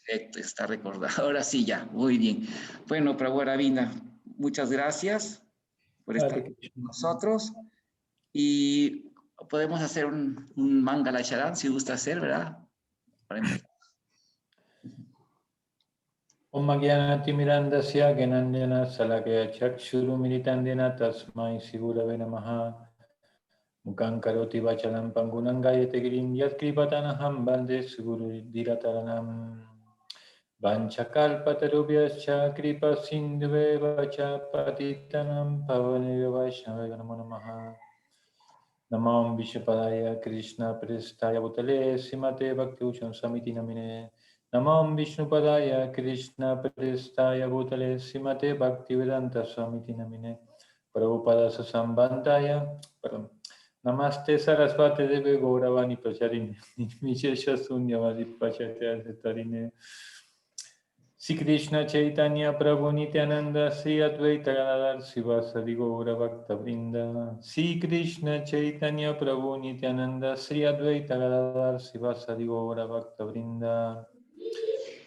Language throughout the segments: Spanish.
Perfecto, está recordado. Ahora sí, ya, muy bien. Bueno, Prabhu Aravinda, muchas gracias por estar Hare con Krishna. nosotros y podemos hacer un Mangala Charan si gusta hacer, ¿verdad? Para empezar. Om Jnanatimirandasya Gyananjana Salakaya Chakshurumilitan Dena Tasmai Sigurave Namaha Mukhaṁ Karoti Vachalam Pangunam Gayate Girim Yat Kripatanaham Bande Siguru Dirataranam Vanchakalpatarubhyascha Kripa Sindhuve Vacha Patitanam Pavaneva Vaishnava Namo Namaha Namam Vishnupadaya Krishna Prestaya Bhutale Simate Bhakti Ucham Samiti Namine Namam Vishnupadaya Krishna Prestaya Bhutale Simate Bhakti Vedanta Samiti Namine Prabhupada Sasambandaya Namaste Sarasvate Deve Gauravani Pracharine Vishesha Sunyavadi Pachate Asetarine Sri Krishna Chaitanya Prabhu Nityananda Sri Advaita Gadadhar Sivasadi Gaura Bhakta Vrinda Sri Krishna Chaitanya Prabhu Nityananda Sri Advaita Gadadhar Sivasadi Gaura Bhakta Vrinda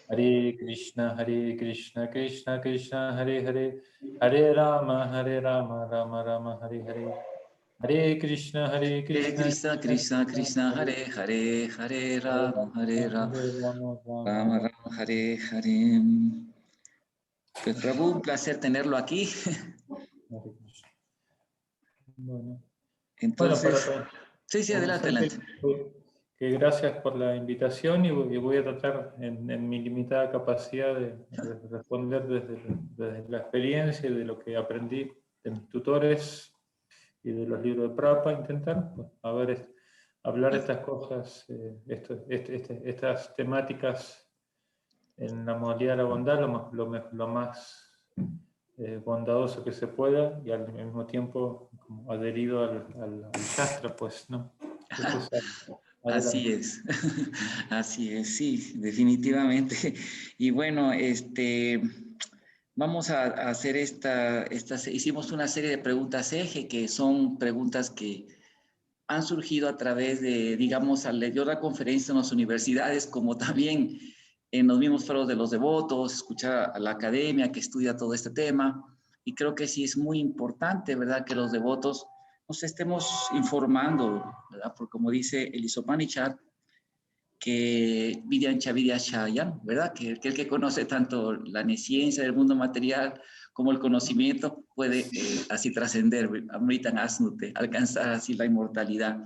Hare Krishna Krishna Krishna Hare Hare Hare Rama Rama Rama Hare Hare Hare Krishna Hare Krishna, Krishna Krishna, Hare Hare, Hare Hare Rama, Rama Rama Rama, Hare Hare. Pues Prabhu, un placer tenerlo aquí. Hare Krishna. Bueno, Entonces, sí, sí, adelante, comenzar adelante. que gracias por la invitación y voy a tratar en mi limitada capacidad de responder desde la experiencia y de lo que aprendí de mis tutores y de los libros de Prabhupada, intentar hablar estas cosas, estas temáticas en la modalidad de la bondad lo más bondadoso que se pueda y al mismo tiempo como adherido al Shastra, pues, ¿no? Entonces, Así adelante. es, así es, sí, definitivamente. Y bueno, vamos a hacer hicimos una serie de preguntas eje, que son preguntas que han surgido a través de, digamos, al yo dar conferencias en las universidades, como también en los mismos foros de los devotos, escuchar a la academia que estudia todo este tema. Y creo que sí es muy importante, ¿verdad?, que los devotos nos estemos informando, ¿verdad? Porque como dice el Upanishad, que Vidyancha Vidyachayan, ¿verdad? Que el que conoce tanto la nesciencia del mundo material como el conocimiento puede así trascender, Amritan Asnute, alcanzar así la inmortalidad,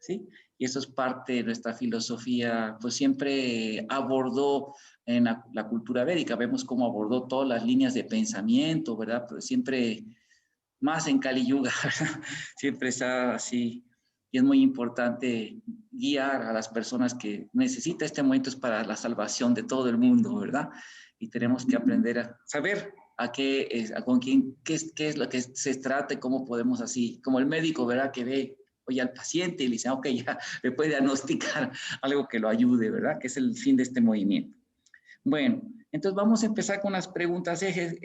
¿sí? Y eso es parte de nuestra filosofía, pues siempre abordó en la cultura védica, vemos cómo abordó todas las líneas de pensamiento, ¿verdad? Pero siempre más en Kali Yuga, ¿verdad? Siempre está así. Y es muy importante guiar a las personas que necesitan este momento es para la salvación de todo el mundo, ¿verdad? Y tenemos que aprender a saber a qué es, con quién, qué es lo que se trata y cómo podemos así, como el médico, ¿verdad? Que ve, oye, al paciente y le dice, ok, ya le puede diagnosticar algo que lo ayude, ¿verdad? Que es el fin de este movimiento. Bueno, entonces vamos a empezar con las preguntas ejes,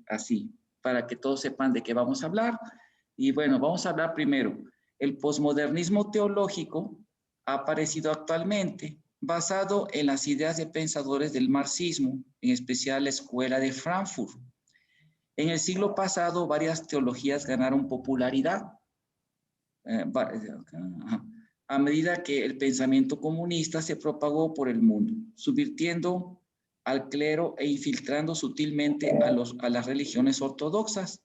así, para que todos sepan de qué vamos a hablar. Y bueno, vamos a hablar primero. El posmodernismo teológico ha aparecido actualmente basado en las ideas de pensadores del marxismo, en especial la escuela de Frankfurt. En el siglo pasado, varias teologías ganaron popularidad a medida que el pensamiento comunista se propagó por el mundo, subvirtiendo al clero e infiltrando sutilmente a las religiones ortodoxas.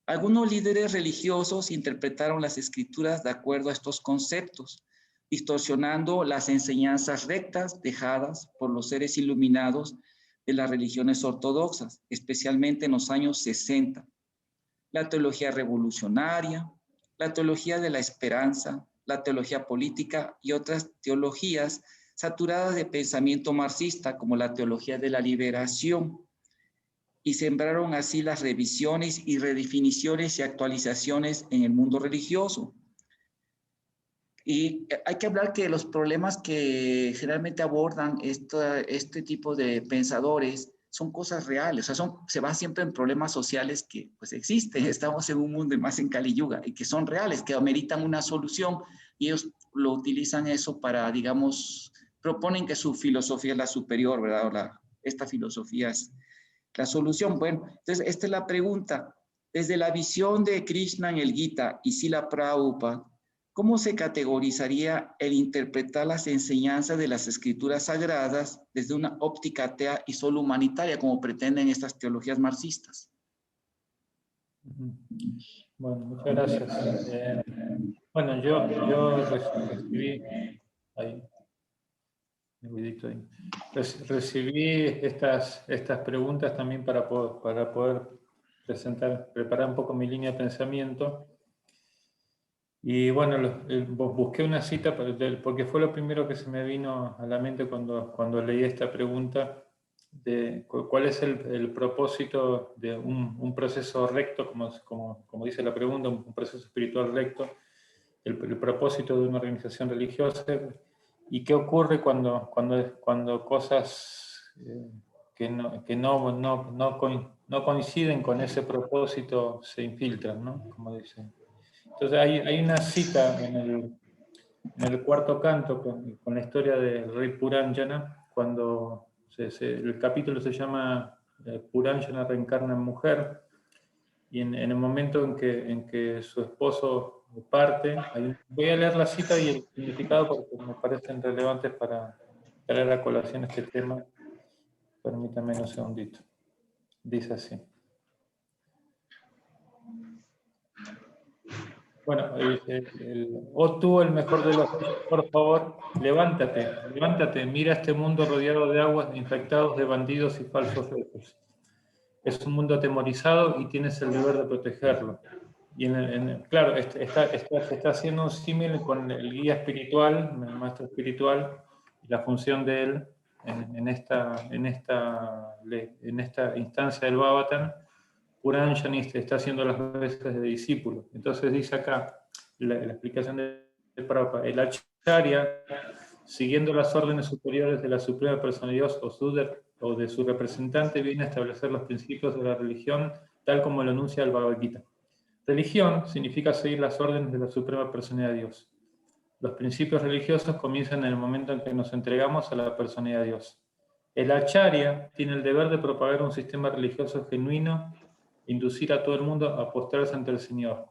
Algunos líderes religiosos interpretaron las escrituras de acuerdo a estos conceptos, distorsionando las enseñanzas rectas dejadas por los seres iluminados de las religiones ortodoxas, especialmente en los años 60. La teología revolucionaria, la teología de la esperanza, la teología política y otras teologías saturadas de pensamiento marxista como la teología de la liberación, y sembraron así las revisiones y redefiniciones y actualizaciones en el mundo religioso. Y hay que hablar que los problemas que generalmente abordan este tipo de pensadores son cosas reales, o sea, se va siempre en problemas sociales que pues existen, estamos en un mundo más en Kali Yuga y que son reales, que ameritan una solución y ellos lo utilizan eso para, digamos, proponen que su filosofía es la superior, ¿verdad? Esta filosofía es la solución. Bueno, entonces esta es la pregunta. Desde la visión de Krishna en el Gita y Srila Prabhupada, ¿cómo se categorizaría el interpretar las enseñanzas de las escrituras sagradas desde una óptica atea y solo humanitaria, como pretenden estas teologías marxistas? Bueno, muchas gracias. Bueno, yo recibí ahí. Recibí estas preguntas también para poder preparar un poco mi línea de pensamiento. Y bueno, busqué una cita porque fue lo primero que se me vino a la mente cuando leí esta pregunta, de cuál es el propósito de un proceso recto, como dice la pregunta, un proceso espiritual recto, el propósito de una organización religiosa. ¿Y qué ocurre cuando cosas que no coinciden con ese propósito se infiltran, ¿no? Como dicen. Entonces hay una cita en el cuarto canto con la historia del rey Puranjana, cuando el capítulo se llama Puranjana reencarna en mujer, y en el momento en que su esposo parte, voy a leer la cita y el significado porque me parecen relevantes para traer a colación este tema. Permítame un segundito. Dice así. Bueno, oh tú, el mejor de los hijos, por favor, levántate, mira este mundo rodeado de aguas infectados de bandidos y falsos reyes. Es un mundo atemorizado y tienes el deber de protegerlo. Y claro, se está haciendo un símil con el guía espiritual, el maestro espiritual, y la función de él en esta instancia del Bhavatan. Puranjana está haciendo las veces de discípulo. Entonces dice acá, la explicación de Prabhupada, el acharya, siguiendo las órdenes superiores de la Suprema Personalidad o de su representante, viene a establecer los principios de la religión tal como lo anuncia el Bhagavad Gita. Religión significa seguir las órdenes de la Suprema Personalidad de Dios. Los principios religiosos comienzan en el momento en que nos entregamos a la Personalidad de Dios. El acharya tiene el deber de propagar un sistema religioso genuino, inducir a todo el mundo a postrarse ante el Señor.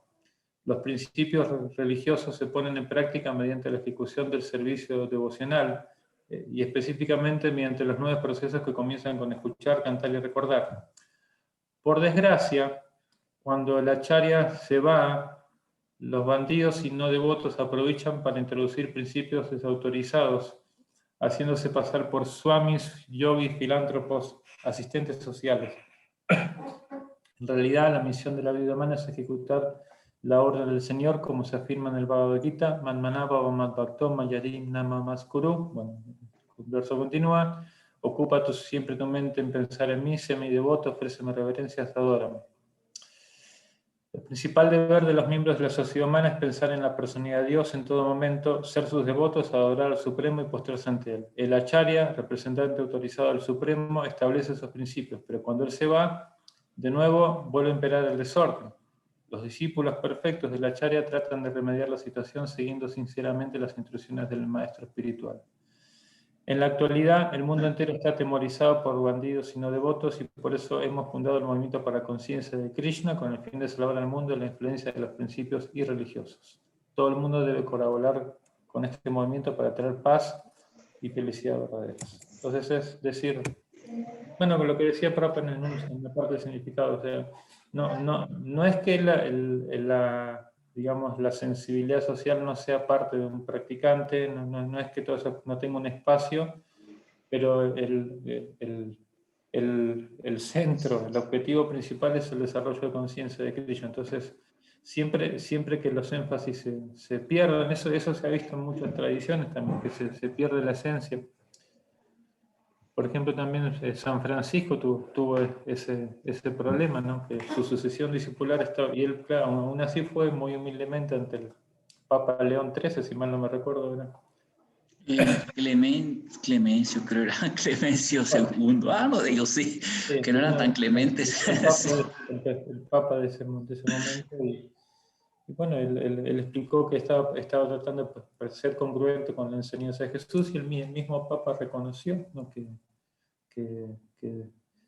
Los principios religiosos se ponen en práctica mediante la ejecución del servicio devocional y específicamente mediante los nuevos procesos que comienzan con escuchar, cantar y recordar. Por desgracia, cuando el acharya se va, los bandidos y no devotos aprovechan para introducir principios desautorizados, haciéndose pasar por swamis, yogis, filántropos, asistentes sociales. En realidad, la misión de la vida humana es ejecutar la orden del Señor, como se afirma en el Bhagavad Gita, Manmanava Madbhakto Mayarim Namamaskuru. Bueno, el verso continúa. Ocupa siempre tu mente en pensar en mí, sé mi devoto, ofréceme reverencias, adórame. El principal deber de los miembros de la sociedad humana es pensar en la personalidad de Dios en todo momento, ser sus devotos, adorar al Supremo y postrarse ante Él. El acharya, representante autorizado del Supremo, establece esos principios, pero cuando Él se va, de nuevo vuelve a imperar el desorden. Los discípulos perfectos del acharya tratan de remediar la situación siguiendo sinceramente las instrucciones del maestro espiritual. En la actualidad, el mundo entero está atemorizado por bandidos y no devotos, y por eso hemos fundado el Movimiento para la Conciencia de Krishna con el fin de salvar al mundo de la influencia de los principios irreligiosos. Todo el mundo debe colaborar con este movimiento para traer paz y felicidad verdaderas. Entonces es decir, bueno, con lo que decía Prabhupada en la parte del significado, o sea, no es que digamos, la sensibilidad social no sea parte de un practicante, no es que todo eso no tenga un espacio, pero el centro, el objetivo principal es el desarrollo de conciencia de Krishna. Entonces, siempre que los énfasis se pierden, eso se ha visto en muchas tradiciones también, que se pierde la esencia. Por ejemplo, también San Francisco tuvo ese problema, ¿no? Que su sucesión discipular estaba, y él, claro, aún así fue muy humildemente ante el Papa León XIII, si mal no me recuerdo, ¿verdad? Clemencio, creo era Clemencio II. No digo sí, que no eran tan clementes. El Papa de ese momento, Y bueno, él explicó que estaba tratando de ser congruente con la enseñanza de Jesús, y el mismo Papa reconoció, ¿no?, que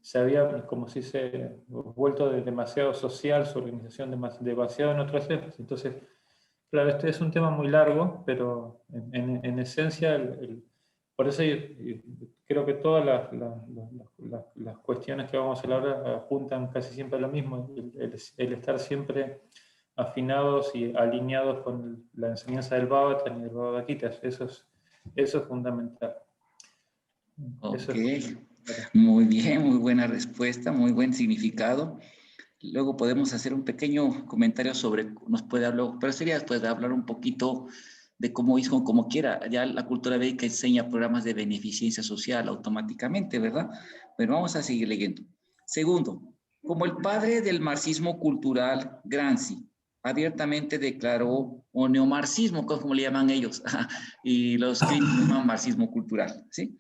se había, como si se vuelto demasiado social, su organización demasiado en otras épocas. Entonces, claro, este es un tema muy largo, pero en esencia, por eso creo que todas las cuestiones que vamos a hablar apuntan casi siempre a lo mismo, el estar siempre afinados y alineados con la enseñanza del Bhagavatam y del Bhagavad Gita. Eso es fundamental. Ok, Eso es fundamental. muy bien, muy buena respuesta, muy buen significado. Luego podemos hacer un pequeño comentario sobre, nos puede hablar, pero sería después de hablar un poquito de cómo ISKCON, como quiera, ya la cultura védica enseña programas de beneficencia social automáticamente, ¿verdad? Pero vamos a seguir leyendo. Segundo, como el padre del marxismo cultural, Gramsci, abiertamente declaró, o neomarxismo, como le llaman ellos, y los críticos llaman marxismo cultural, ¿sí?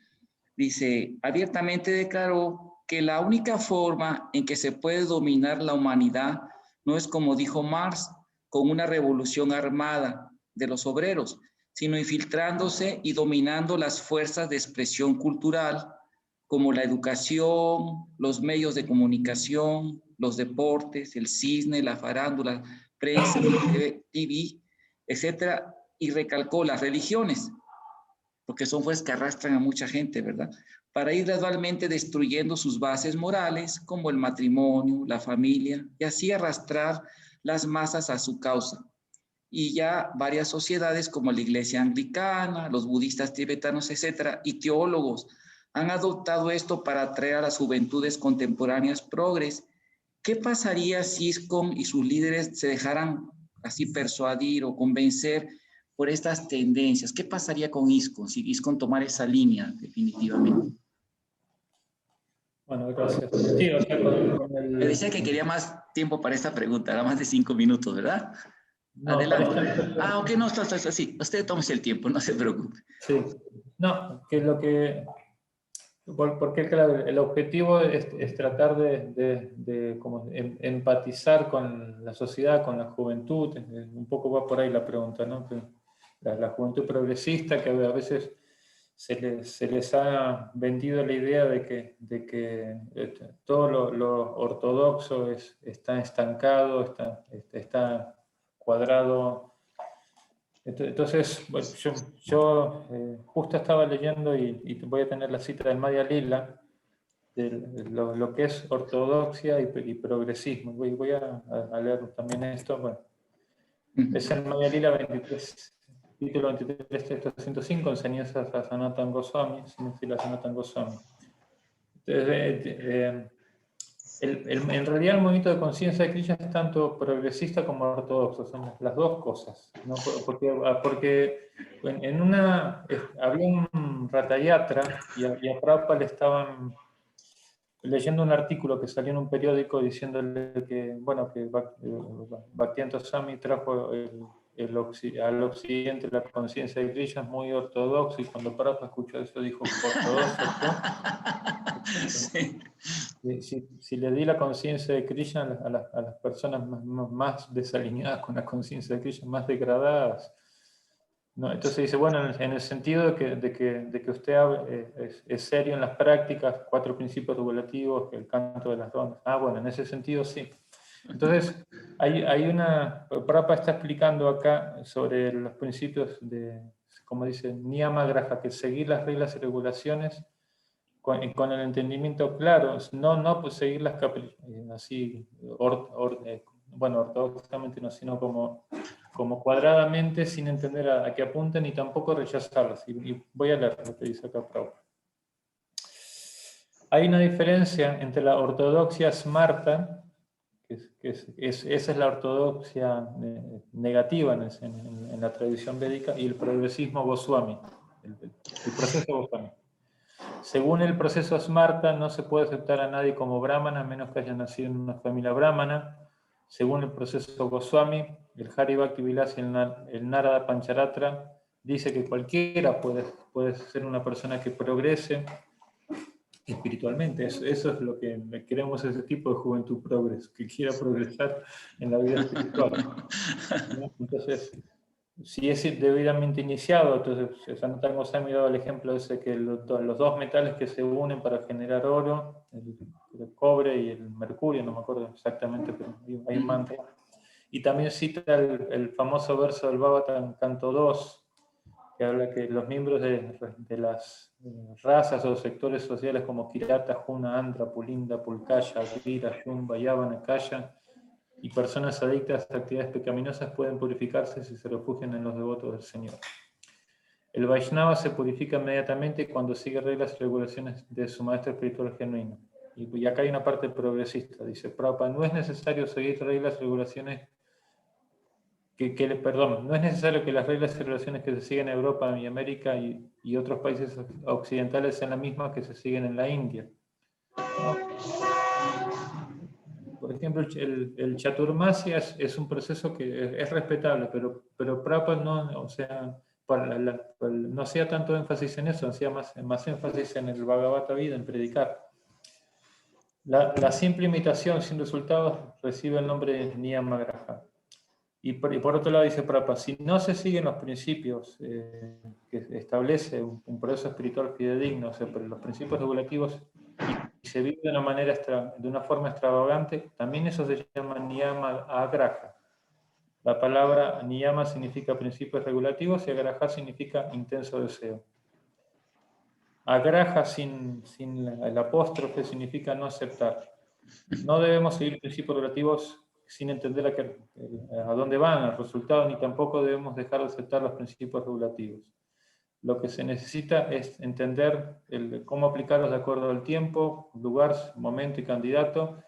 Dice, abiertamente declaró que la única forma en que se puede dominar la humanidad no es, como dijo Marx, con una revolución armada de los obreros, sino infiltrándose y dominando las fuerzas de expresión cultural, como la educación, los medios de comunicación, los deportes, el cine, la farándula, prensa, TV, etcétera, y recalcó las religiones, porque son fuerzas que arrastran a mucha gente, ¿verdad? Para ir gradualmente destruyendo sus bases morales, como el matrimonio, la familia, y así arrastrar las masas a su causa. Y ya varias sociedades como la Iglesia Anglicana, los budistas tibetanos, etcétera, y teólogos han adoptado esto para atraer a las juventudes contemporáneas progres. ¿Qué pasaría si ISKCON y sus líderes se dejaran así persuadir o convencer por estas tendencias? ¿Qué pasaría con ISKCON si ISKCON tomara esa línea definitivamente? Bueno, gracias. Sí, o sea, Me decía que quería más tiempo para esta pregunta, era más de 5 minutos, ¿verdad? No, para Adelante. esta... Ah, ok, no, está así. Usted tómese el tiempo, no se preocupe. Sí. No, que lo que... Porque claro, el objetivo es tratar de como empatizar con la sociedad, con la juventud. Un poco va por ahí la pregunta, ¿no? Que la juventud progresista, que a veces se les ha vendido la idea de que todo lo ortodoxo está estancado, está cuadrado. Entonces, bueno, yo justo estaba leyendo y voy a tener la cita del Madhya Lila, de lo que es ortodoxia y progresismo. Voy a leer también esto. Bueno, es el Madhya Lila 23, título 23, texto 105, enseñanzas a Sanatana Goswami, Sinufila Sanatana Goswami. Entonces, en realidad el movimiento de conciencia de Krishna es tanto progresista como ortodoxo, son las dos cosas, ¿no? Porque había un Ratayatra y a Prabhupada le estaban leyendo un artículo que salió en un periódico diciéndole que, bueno, que Bhaktivedanta Swami trajo al occidente la conciencia de Krishna, es muy ortodoxo, y cuando Prabhupada escuchó eso dijo, ¿ortodoxo qué? Sí. Si le di la conciencia de Krishna a las personas más desalineadas con la conciencia de Krishna, más degradadas, ¿no? Entonces dice, bueno, en el sentido de que usted es serio en las prácticas, 4 principios regulativos, el canto de las donas. Ah, bueno, en ese sentido sí. Entonces, Prabhupada está explicando acá sobre los principios de, como dice, niyama graha, que seguir las reglas y regulaciones con el entendimiento claro, no pues seguirlas así, bueno, ortodoxamente no, sino como cuadradamente, sin entender a qué apuntan, y tampoco rechazarlas. Y voy a leer lo que dice acá Prabhupada. Hay una diferencia entre la ortodoxia smarta, esa es la ortodoxia negativa en la tradición védica, y el progresismo Goswami, el proceso Goswami. Según el proceso Smarta, no se puede aceptar a nadie como brahmana a menos que haya nacido en una familia brahmana. Según el proceso Goswami, el Hari Bhakti Vilasi, el Narada Pancharatra, dice que cualquiera puede ser una persona que progrese espiritualmente. Eso es lo que queremos, ese tipo de juventud que quiera progresar en la vida espiritual, ¿no? Entonces, si es debidamente iniciado, entonces Sanatán Goswami mirado el ejemplo ese que los dos metales que se unen para generar oro, el cobre y el mercurio, no me acuerdo exactamente, pero hay un mantra. Y también cita el famoso verso del Bhagavatam, canto 2, que habla que los miembros de las razas o sectores sociales como Kirata, Juna, Andhra, Pulinda, Pulkaya, Vira, Shumba, Yavana, Kaya y personas adictas a actividades pecaminosas pueden purificarse si se refugian en los devotos del Señor. El Vaishnava se purifica inmediatamente cuando sigue reglas y regulaciones de su maestro espiritual genuino. Y acá hay una parte progresista, dice Prabhupada, no es necesario seguir reglas y regulaciones no es necesario que las reglas y regulaciones que se siguen en Europa y América y otros países occidentales sean las mismas que se siguen en la India, ¿no? Por ejemplo, el Chaturmasya es un proceso que es respetable, pero Prabhupada no, o sea, no hacía tanto énfasis en eso, hacía más énfasis en el Bhagavata Gita, en predicar. La simple imitación sin resultados recibe el nombre de Niyamagraha. Y por otro lado dice Prabhupada, si no se siguen los principios que establece un proceso espiritual fidedigno, o sea, los principios regulativos, y se vive de una forma extravagante, también eso se llama niyama agraha. La palabra niyama significa principios regulativos y agraha significa intenso deseo. Agraha sin el apóstrofe significa no aceptar. No debemos seguir principios regulativos sin entender a dónde van, al resultado, ni tampoco debemos dejar de aceptar los principios regulativos. Lo que se necesita es entender cómo aplicarlos de acuerdo al tiempo, lugar, momento y candidato.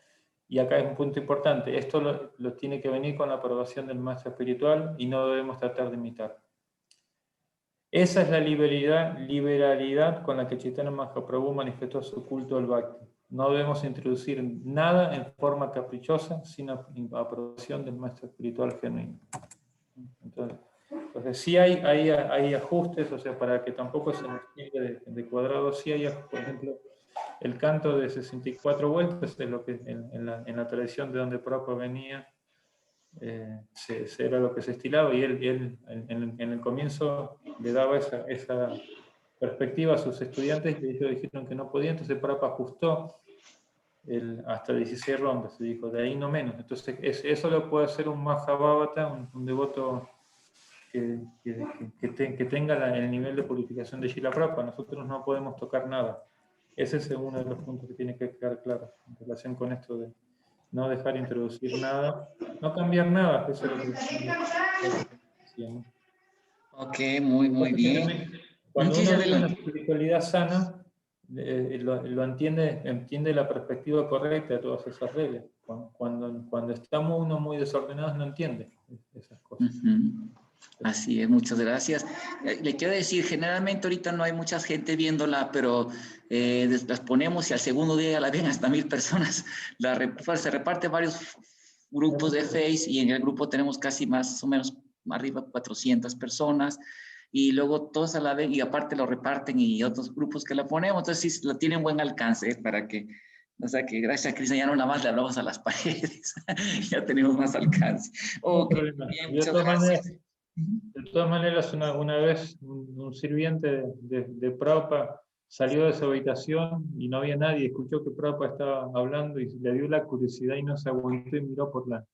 Y acá es un punto importante. Esto lo tiene que venir con la aprobación del maestro espiritual y no debemos tratar de imitar. Esa es la liberalidad con la que Chaitanya Mahaprabhu manifestó su culto al Bhakti. No debemos introducir nada en forma caprichosa sin aprobación del maestro espiritual genuino. Entonces sí hay ajustes, o sea, para que tampoco se nos llegue de cuadrado, sí hay, por ejemplo, el canto de 64 vueltas, es lo que en la tradición de donde Prabhupada venía, era lo que se estilaba, y él en el comienzo le daba esa perspectiva a sus estudiantes, y ellos dijeron que no podían, entonces Prabhupada ajustó hasta 16 rondas, se dijo, de ahí no menos. Entonces eso lo puede hacer un Mahabhavata, un devoto que tenga el nivel de purificación de Srila Prabhupada. Nosotros no podemos tocar nada. Ese es uno de los puntos que tiene que quedar claro en relación con esto de no dejar introducir nada, no cambiar nada. Eso es lo que decía, ¿no? Ok, muy bien. Cuando Sí, uno ya vive una adelante. espiritualidad sana, lo entiende la perspectiva correcta de todas esas reglas. Cuando estamos uno muy desordenados, no entiende esas cosas. Así es, muchas gracias. Le quiero decir, generalmente ahorita no hay mucha gente viéndola, pero las ponemos y al segundo día la ven hasta 1000 personas. Se reparte varios grupos de Face y en el grupo tenemos casi más o menos arriba 400 personas y luego todos a la ven y aparte lo reparten y otros grupos que la ponemos. Entonces sí, lo tienen buen alcance para que, o sea que gracias a Cristian ya no nada más le hablamos a las paredes, ya tenemos más alcance. No Ok, problema. bien, De muchas todas gracias. maneras, una vez un sirviente de Prabhupada salió de su habitación y no había nadie, escuchó que Prabhupada estaba hablando y le dio la curiosidad y no se aguantó y miró como la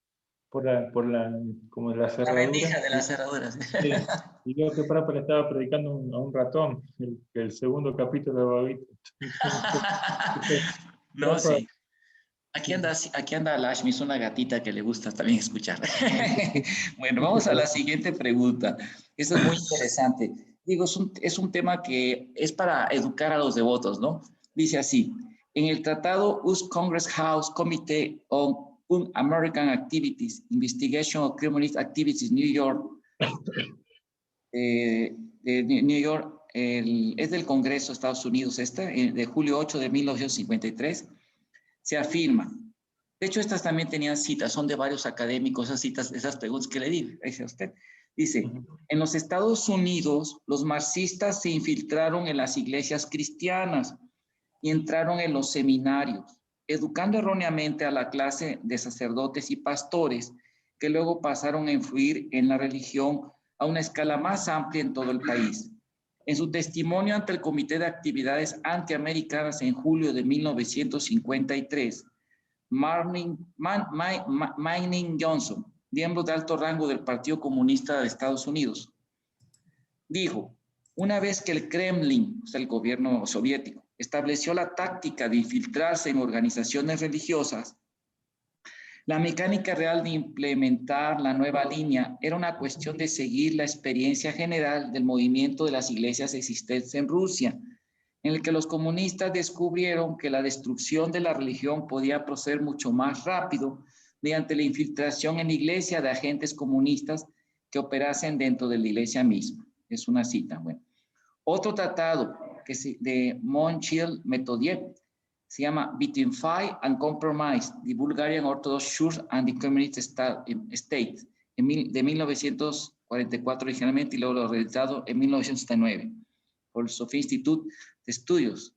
La cerradura. rendija de las cerraduras. Sí, y vio que Prabhupada le estaba predicando a un ratón, el segundo capítulo de Bhagavad Gita. No, sí. Aquí anda Lashmi, es una gatita que le gusta también escuchar. Bueno, vamos a la siguiente pregunta. Eso es muy interesante. Digo, es un tema que es para educar a los devotos, ¿no? Dice así, en el tratado US Congress House Committee on Un-American Activities, Investigation of Criminal Activities, New York, de New York, es del Congreso de Estados Unidos, de julio 8 de 1953, se afirma. De hecho, estas también tenían citas, son de varios académicos, esas citas, esas preguntas que le di, dice usted. Dice, en los Estados Unidos, los marxistas se infiltraron en las iglesias cristianas y entraron en los seminarios, educando erróneamente a la clase de sacerdotes y pastores que luego pasaron a influir en la religión a una escala más amplia en todo el país. En su testimonio ante el Comité de Actividades Antiamericanas en julio de 1953, Manning Johnson, miembro de alto rango del Partido Comunista de Estados Unidos, dijo: una vez que el Kremlin, o sea, el gobierno soviético, estableció la táctica de infiltrarse en organizaciones religiosas, la mecánica real de implementar la nueva línea era una cuestión de seguir la experiencia general del movimiento de las iglesias existentes en Rusia, en el que los comunistas descubrieron que la destrucción de la religión podía proceder mucho más rápido mediante la infiltración en la iglesia de agentes comunistas que operasen dentro de la iglesia misma. Es una cita. Bueno, otro tratado de Monchil Metodiev se llama Between Fight and Compromise, the Bulgarian Orthodox Church and the Communist State, de 1944 originalmente y luego lo reeditado en 1969 por el Sofía Institute de Estudios,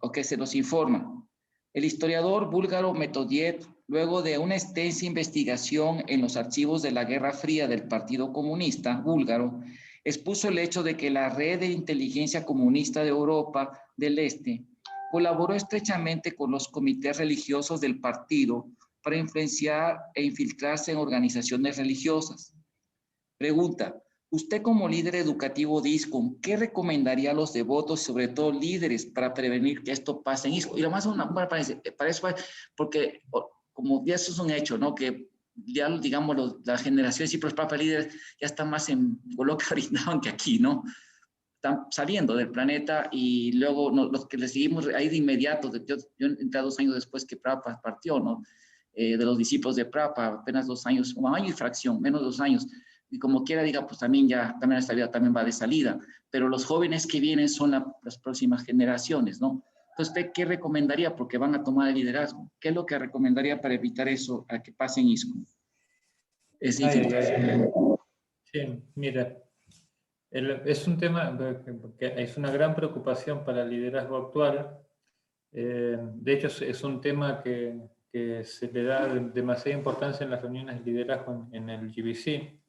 o que se nos informa. El historiador búlgaro Metodiev, luego de una extensa investigación en los archivos de la Guerra Fría del Partido Comunista búlgaro, expuso el hecho de que la red de inteligencia comunista de Europa del Este colaboró estrechamente con los comités religiosos del partido para influenciar e infiltrarse en organizaciones religiosas. Pregunta: usted como líder educativo de ISKCON, ¿qué recomendaría a los devotos, sobre todo líderes, para prevenir que esto pase en ISKCON? Y lo más para eso, porque como ya eso es un hecho, ¿no? Que ya, digamos, la generación de Papa líderes ya está más en Colombia ahorita que aquí, ¿no? Están saliendo del planeta y luego los que le seguimos ahí de inmediato, yo entré 2 años después que Prabhupada partió, ¿no? De los discípulos de Prabhupada, apenas 2 años, 1 año y fracción, menos 2 años. Y como quiera diga, pues también esta vida también va de salida. Pero los jóvenes que vienen son las próximas generaciones, ¿no? Entonces, ¿qué recomendaría? Porque van a tomar el liderazgo. ¿Qué es lo que recomendaría para evitar eso, a que pase en ISKCON? Es infiltración. Sí, mira, es un tema que es una gran preocupación para el liderazgo actual. De hecho, es un tema que se le da demasiada importancia en las reuniones de liderazgo en el GBC.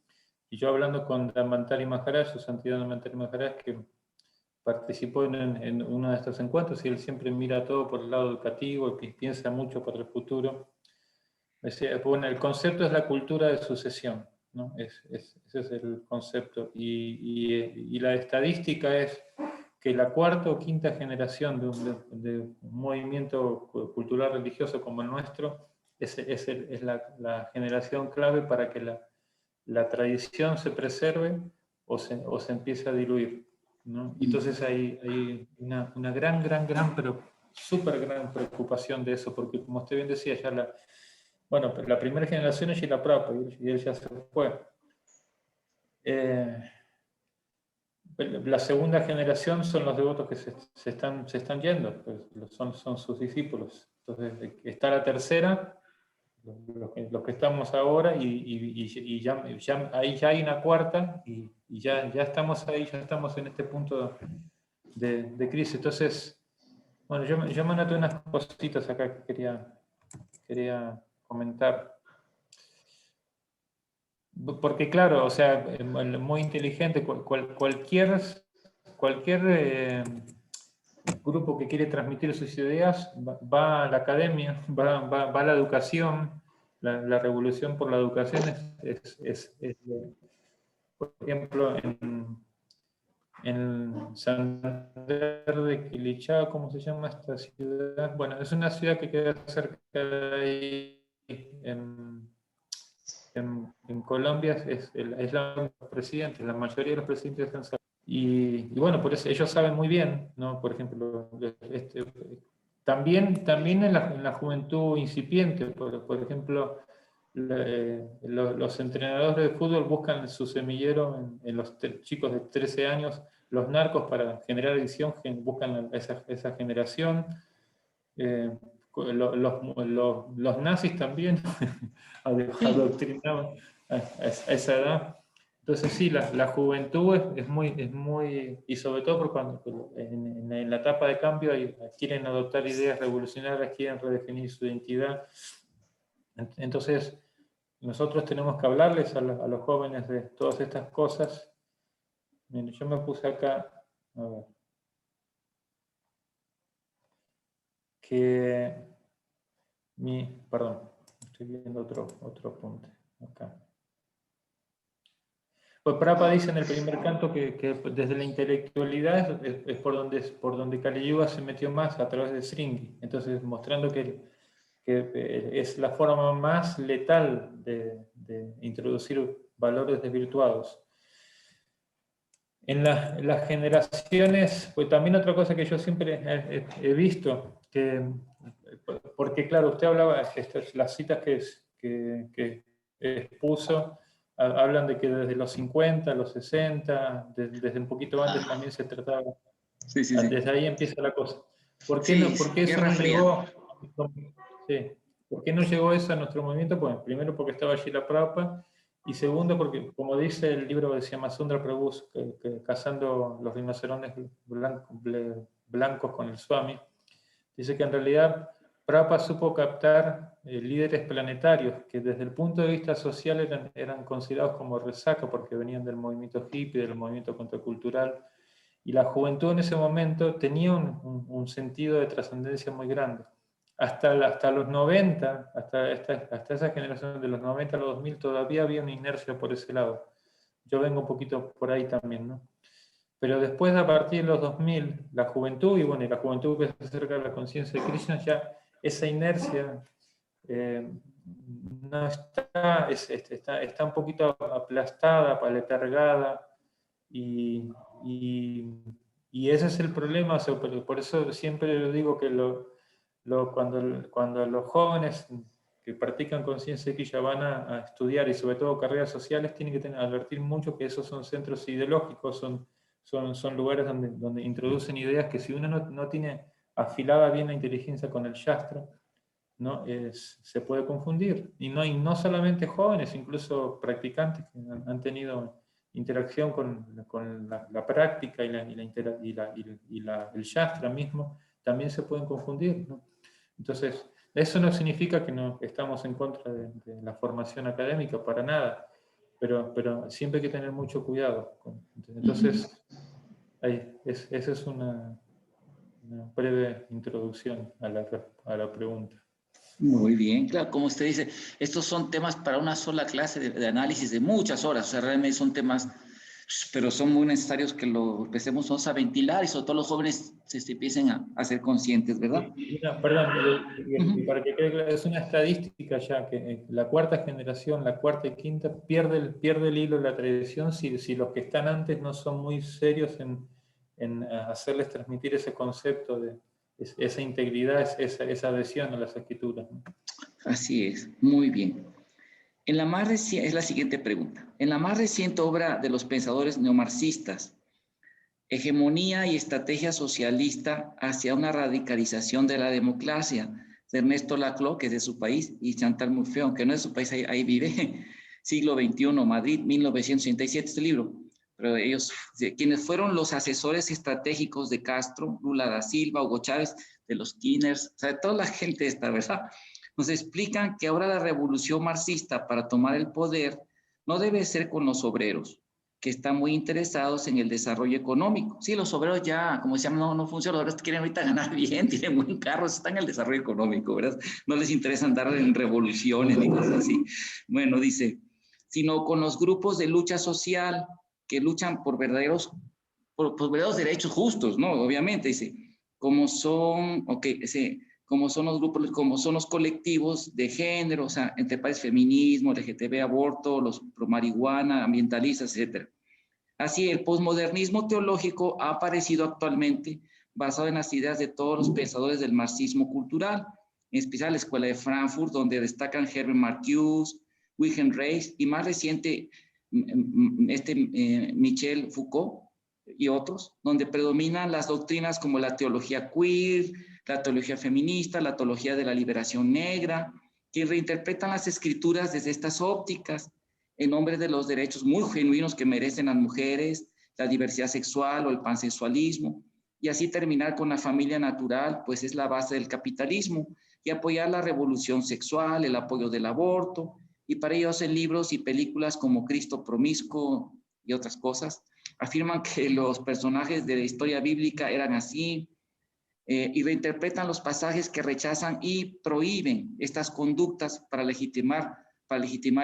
Y yo hablando con Dhamantari Maharaj, su santidad Dhamantari Maharaj, que participó en uno de estos encuentros, y él siempre mira todo por el lado educativo y piensa mucho para el futuro. Bueno, el concepto es la cultura de sucesión, ¿no? Ese es el concepto. Y la estadística es que la 4ª o 5ª generación de un movimiento cultural religioso como el nuestro es la generación clave para que la tradición se preserve o se empiece a diluir, ¿no? Entonces hay una gran, pero súper gran preocupación de eso, porque como usted bien decía, ya la primera generación es Srila Prabhupada y él ya se fue. La segunda generación son los devotos que se están yendo, pues, son sus discípulos. Entonces está la tercera, los que estamos ahora, y ya ahí ya hay una 4ª, y ya estamos ahí, ya estamos en este punto de crisis. Entonces, bueno, yo me anoté unas cositas acá que quería comentar. Porque claro, o sea, muy inteligente, cualquier grupo que quiere transmitir sus ideas va a la academia, va a la educación. La revolución por la educación por ejemplo, en Santander de Quilichá, ¿cómo se llama esta ciudad? Bueno, es una ciudad que queda cerca de ahí, en Colombia, es la presidente, la mayoría de los presidentes están saliendo. Y bueno, por eso ellos saben muy bien, ¿no? Por ejemplo, también en la juventud incipiente, por ejemplo, los entrenadores de fútbol buscan su semillero en los chicos de 13 años, los narcos para generar adicción buscan esa generación. Los nazis también adoctrinaban a esa edad. Entonces sí, la juventud es muy, y sobre todo porque cuando, en la etapa de cambio quieren adoptar ideas revolucionarias, quieren redefinir su identidad. Entonces nosotros tenemos que hablarles a los jóvenes de todas estas cosas. Miren, yo me puse acá, a ver, perdón, estoy viendo otro apunte acá. Pues Prabhupada dice en el primer canto que desde la intelectualidad es por donde Kali Yuga se metió más a través de Sringi. Entonces, mostrando que es la forma más letal de introducir valores desvirtuados. En las generaciones, pues también otra cosa que yo siempre he visto, porque claro, usted hablaba, las citas que expuso, hablan de que desde los 50, los 60, desde un poquito antes también se trataba, Sí, sí, sí. desde ahí empieza la cosa. ¿Por qué Sí, eso Guerra no Fría. llegó? Sí. ¿Por qué no llegó eso a nuestro movimiento? Pues primero porque estaba allí la Prabhupada, y segundo porque, como dice el libro de Syamasundra Prabhu, cazando los rinocerontes blancos con el Swami, dice que en realidad Prabhupada supo captar líderes planetarios que desde el punto de vista social eran considerados como resaca porque venían del movimiento hippie, del movimiento contracultural, y la juventud en ese momento tenía un sentido de trascendencia muy grande. Hasta los 90, hasta esa generación de los 90 a los 2000, todavía había una inercia por ese lado. Yo vengo un poquito por ahí también, ¿no? Pero después, a partir de los 2000, la juventud, y la juventud que se acerca a la conciencia de Krishna, ya esa inercia no está un poquito aplastada, paletargada, y ese es el problema. O sea, por eso siempre digo que cuando los jóvenes que practican conciencia de Krishna van a estudiar, y sobre todo carreras sociales, tienen que advertir mucho que esos son centros ideológicos, son lugares donde introducen ideas que si uno no tiene afilada bien la inteligencia con el Shastra, ¿no? Se puede confundir. Y no solamente jóvenes, incluso practicantes que han tenido interacción con la práctica y el Shastra mismo, también se pueden confundir, ¿no? Entonces, eso no significa que no estamos en contra de la formación académica, para nada, pero siempre hay que tener mucho cuidado. Entonces, esa es una breve introducción a la pregunta. Muy bien, claro, como usted dice, estos son temas para una sola clase de análisis de muchas horas, o sea, realmente son temas, pero son muy necesarios que lo empecemos a ventilar y sobre todo los jóvenes se empiecen a ser conscientes, ¿verdad? Perdón, y para que quede claro, es una estadística ya que la cuarta generación, la cuarta y quinta, pierde el hilo de la tradición si los que están antes no son muy serios en hacerles transmitir ese concepto de esa integridad, esa adhesión a las escrituras, ¿no? Así es, muy bien. Es la siguiente pregunta. En la más reciente obra de los pensadores neomarxistas, Hegemonía y estrategia socialista hacia una radicalización de la democracia, de Ernesto Laclau, que es de su país, y Chantal Mouffe, aunque no es de su país, ahí vive, siglo XXI, Madrid, 1987, este libro. Pero ellos, quienes fueron los asesores estratégicos de Castro, Lula da Silva, Hugo Chávez, de los Kinners, o sea, toda la gente esta, ¿verdad? Nos explican que ahora la revolución marxista para tomar el poder no debe ser con los obreros, que están muy interesados en el desarrollo económico. Sí, los obreros ya, como decían, no funcionan, los obreros quieren ahorita ganar bien, tienen buen carro, están en el desarrollo económico, ¿verdad? No les interesa andar en revoluciones ni cosas así. Bueno, dice, sino con los grupos de lucha social que luchan por verdaderos derechos justos, ¿no? Obviamente, dice, como son los grupos, como son los colectivos de género, o sea, entre pares feminismo, LGTB, aborto, los pro marihuana, ambientalistas, etc. Así, el posmodernismo teológico ha aparecido actualmente basado en las ideas de todos los pensadores del marxismo cultural, en especial la Escuela de Frankfurt, donde destacan Herbert Marcuse, Wilhelm Reich y más reciente Michel Foucault y otros, donde predominan las doctrinas como la teología queer, la teología feminista, la teología de la liberación negra, que reinterpretan las escrituras desde estas ópticas en nombre de los derechos muy genuinos que merecen las mujeres, la diversidad sexual o el pansexualismo, y así terminar con la familia natural, pues es la base del capitalismo, y apoyar la revolución sexual, el apoyo del aborto, y para ello hacen libros y películas como Cristo Promiscuo y otras cosas. Afirman que los personajes de la historia bíblica eran así, y reinterpretan los pasajes que rechazan y prohíben estas conductas para legitimar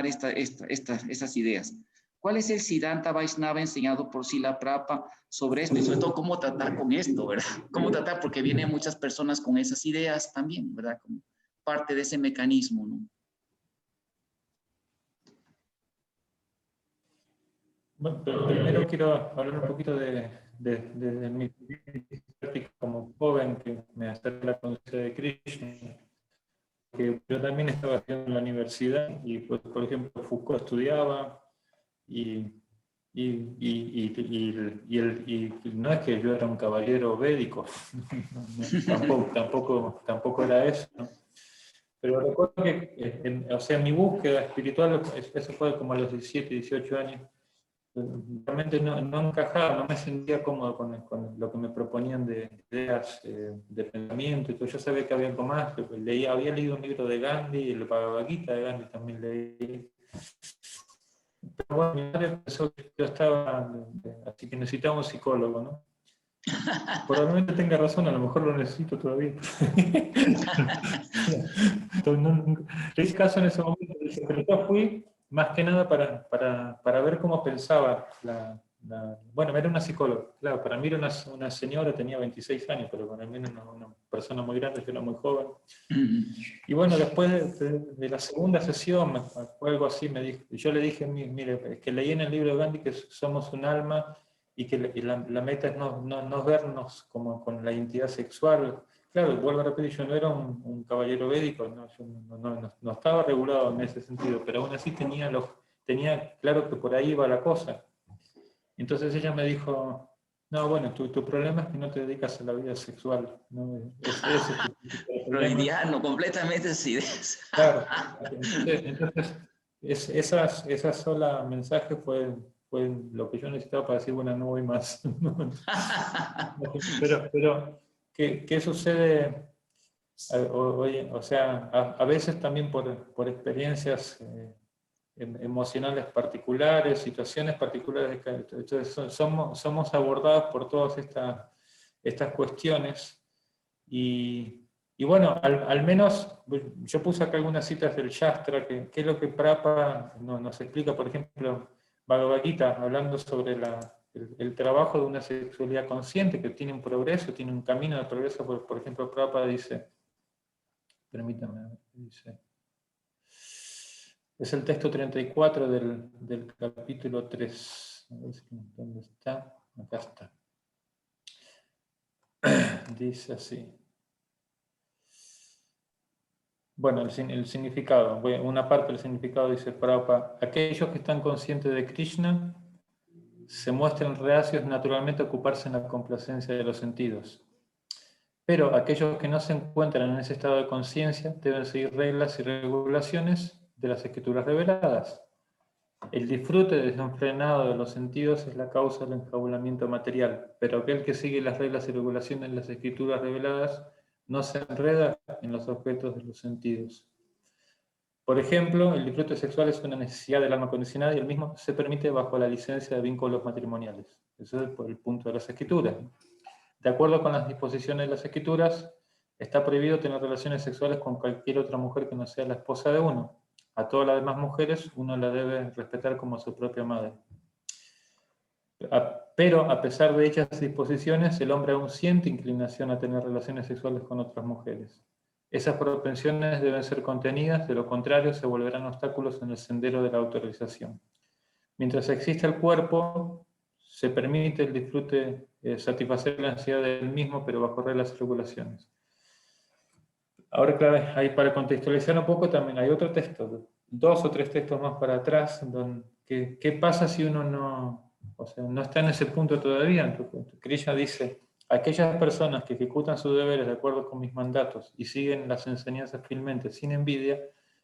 estas ideas. ¿Cuál es el Siddhanta Vaishnava enseñado por Srila Prabhupada sobre esto? Y sobre todo, ¿cómo tratar con esto, verdad? ¿Cómo tratar? Porque vienen muchas personas con esas ideas también, ¿verdad? Como parte de ese mecanismo, ¿no? Bueno, primero quiero hablar un poquito de mi práctica como joven, que me acerca a la conciencia de Krishna, que yo también estaba haciendo en la universidad, y pues, por ejemplo, Foucault estudiaba, y no es que yo era un caballero védico, tampoco era eso, ¿no? Pero recuerdo que, o sea, mi búsqueda espiritual, eso fue como a los 17, 18 años, realmente no encajaba, no me sentía cómodo con lo que me proponían de ideas, de pensamiento y todo. Yo sabía que había algo más, había leído un libro de Gandhi, el Bhagavad Gita de Gandhi también leí. Pero bueno, mi madre pensó que yo estaba, así que necesitaba un psicólogo, ¿no? Probablemente tenga razón, a lo mejor lo necesito todavía. Le hice caso en ese momento, pero yo fui más que nada para ver cómo pensaba bueno, era una psicóloga, claro, para mí era una señora, tenía 26 años, pero para mí era una persona muy grande, yo era muy joven. Y bueno, después de la segunda sesión, fue algo así, yo le dije, mire, es que leí en el libro de Gandhi que somos un alma y que la meta es no vernos como con la identidad sexual. Claro, vuelvo a repetir, yo no era un caballero védico, yo no estaba regulado en ese sentido, pero aún así tenía claro que por ahí iba la cosa. Entonces ella me dijo, no, bueno, tu problema es que no te dedicas a la vida sexual, ¿no? Ese es tu Freudiano, completamente esas ideas. Claro. Entonces esa sola mensaje fue lo que yo necesitaba para decir, bueno, no voy más. Pero ¿qué sucede? O sea, a veces también por experiencias emocionales particulares, situaciones particulares, entonces somos abordados por todas estas cuestiones y bueno, al menos yo puse acá algunas citas del Shastra, que es lo que Prabhupada nos explica, por ejemplo, Bhagavad Gita, hablando sobre el trabajo de una sexualidad consciente, que tiene un progreso, tiene un camino de progreso. Por ejemplo, Prabhupada dice, permítame, dice, es el texto 34 del capítulo 3. A ver ¿dónde está? Acá está. Dice así. Bueno, el significado, una parte del significado dice Prabhupada, aquellos que están conscientes de Krishna se muestran reacios naturalmente a ocuparse en la complacencia de los sentidos. Pero aquellos que no se encuentran en ese estado de conciencia deben seguir reglas y regulaciones de las escrituras reveladas. El disfrute desenfrenado de los sentidos es la causa del enjaulamiento material, pero aquel que sigue las reglas y regulaciones de las escrituras reveladas no se enreda en los objetos de los sentidos. Por ejemplo, el disfrute sexual es una necesidad del alma condicionada y el mismo se permite bajo la licencia de vínculos matrimoniales. Eso es por el punto de las escrituras. De acuerdo con las disposiciones de las escrituras, está prohibido tener relaciones sexuales con cualquier otra mujer que no sea la esposa de uno. A todas las demás mujeres uno la debe respetar como su propia madre. Pero a pesar de dichas disposiciones, el hombre aún siente inclinación a tener relaciones sexuales con otras mujeres. Esas propensiones deben ser contenidas, de lo contrario se volverán obstáculos en el sendero de la autorrealización. Mientras exista el cuerpo, se permite el disfrute, satisfacer la ansiedad del mismo, pero bajo reglas y regulaciones. Ahora, claro, ahí para contextualizar un poco también hay otro texto, 2 o 3 textos más para atrás, ¿qué pasa si uno no está en ese punto todavía? Krishna dice, aquellas personas que ejecutan sus deberes de acuerdo con mis mandatos y siguen las enseñanzas fielmente sin envidia,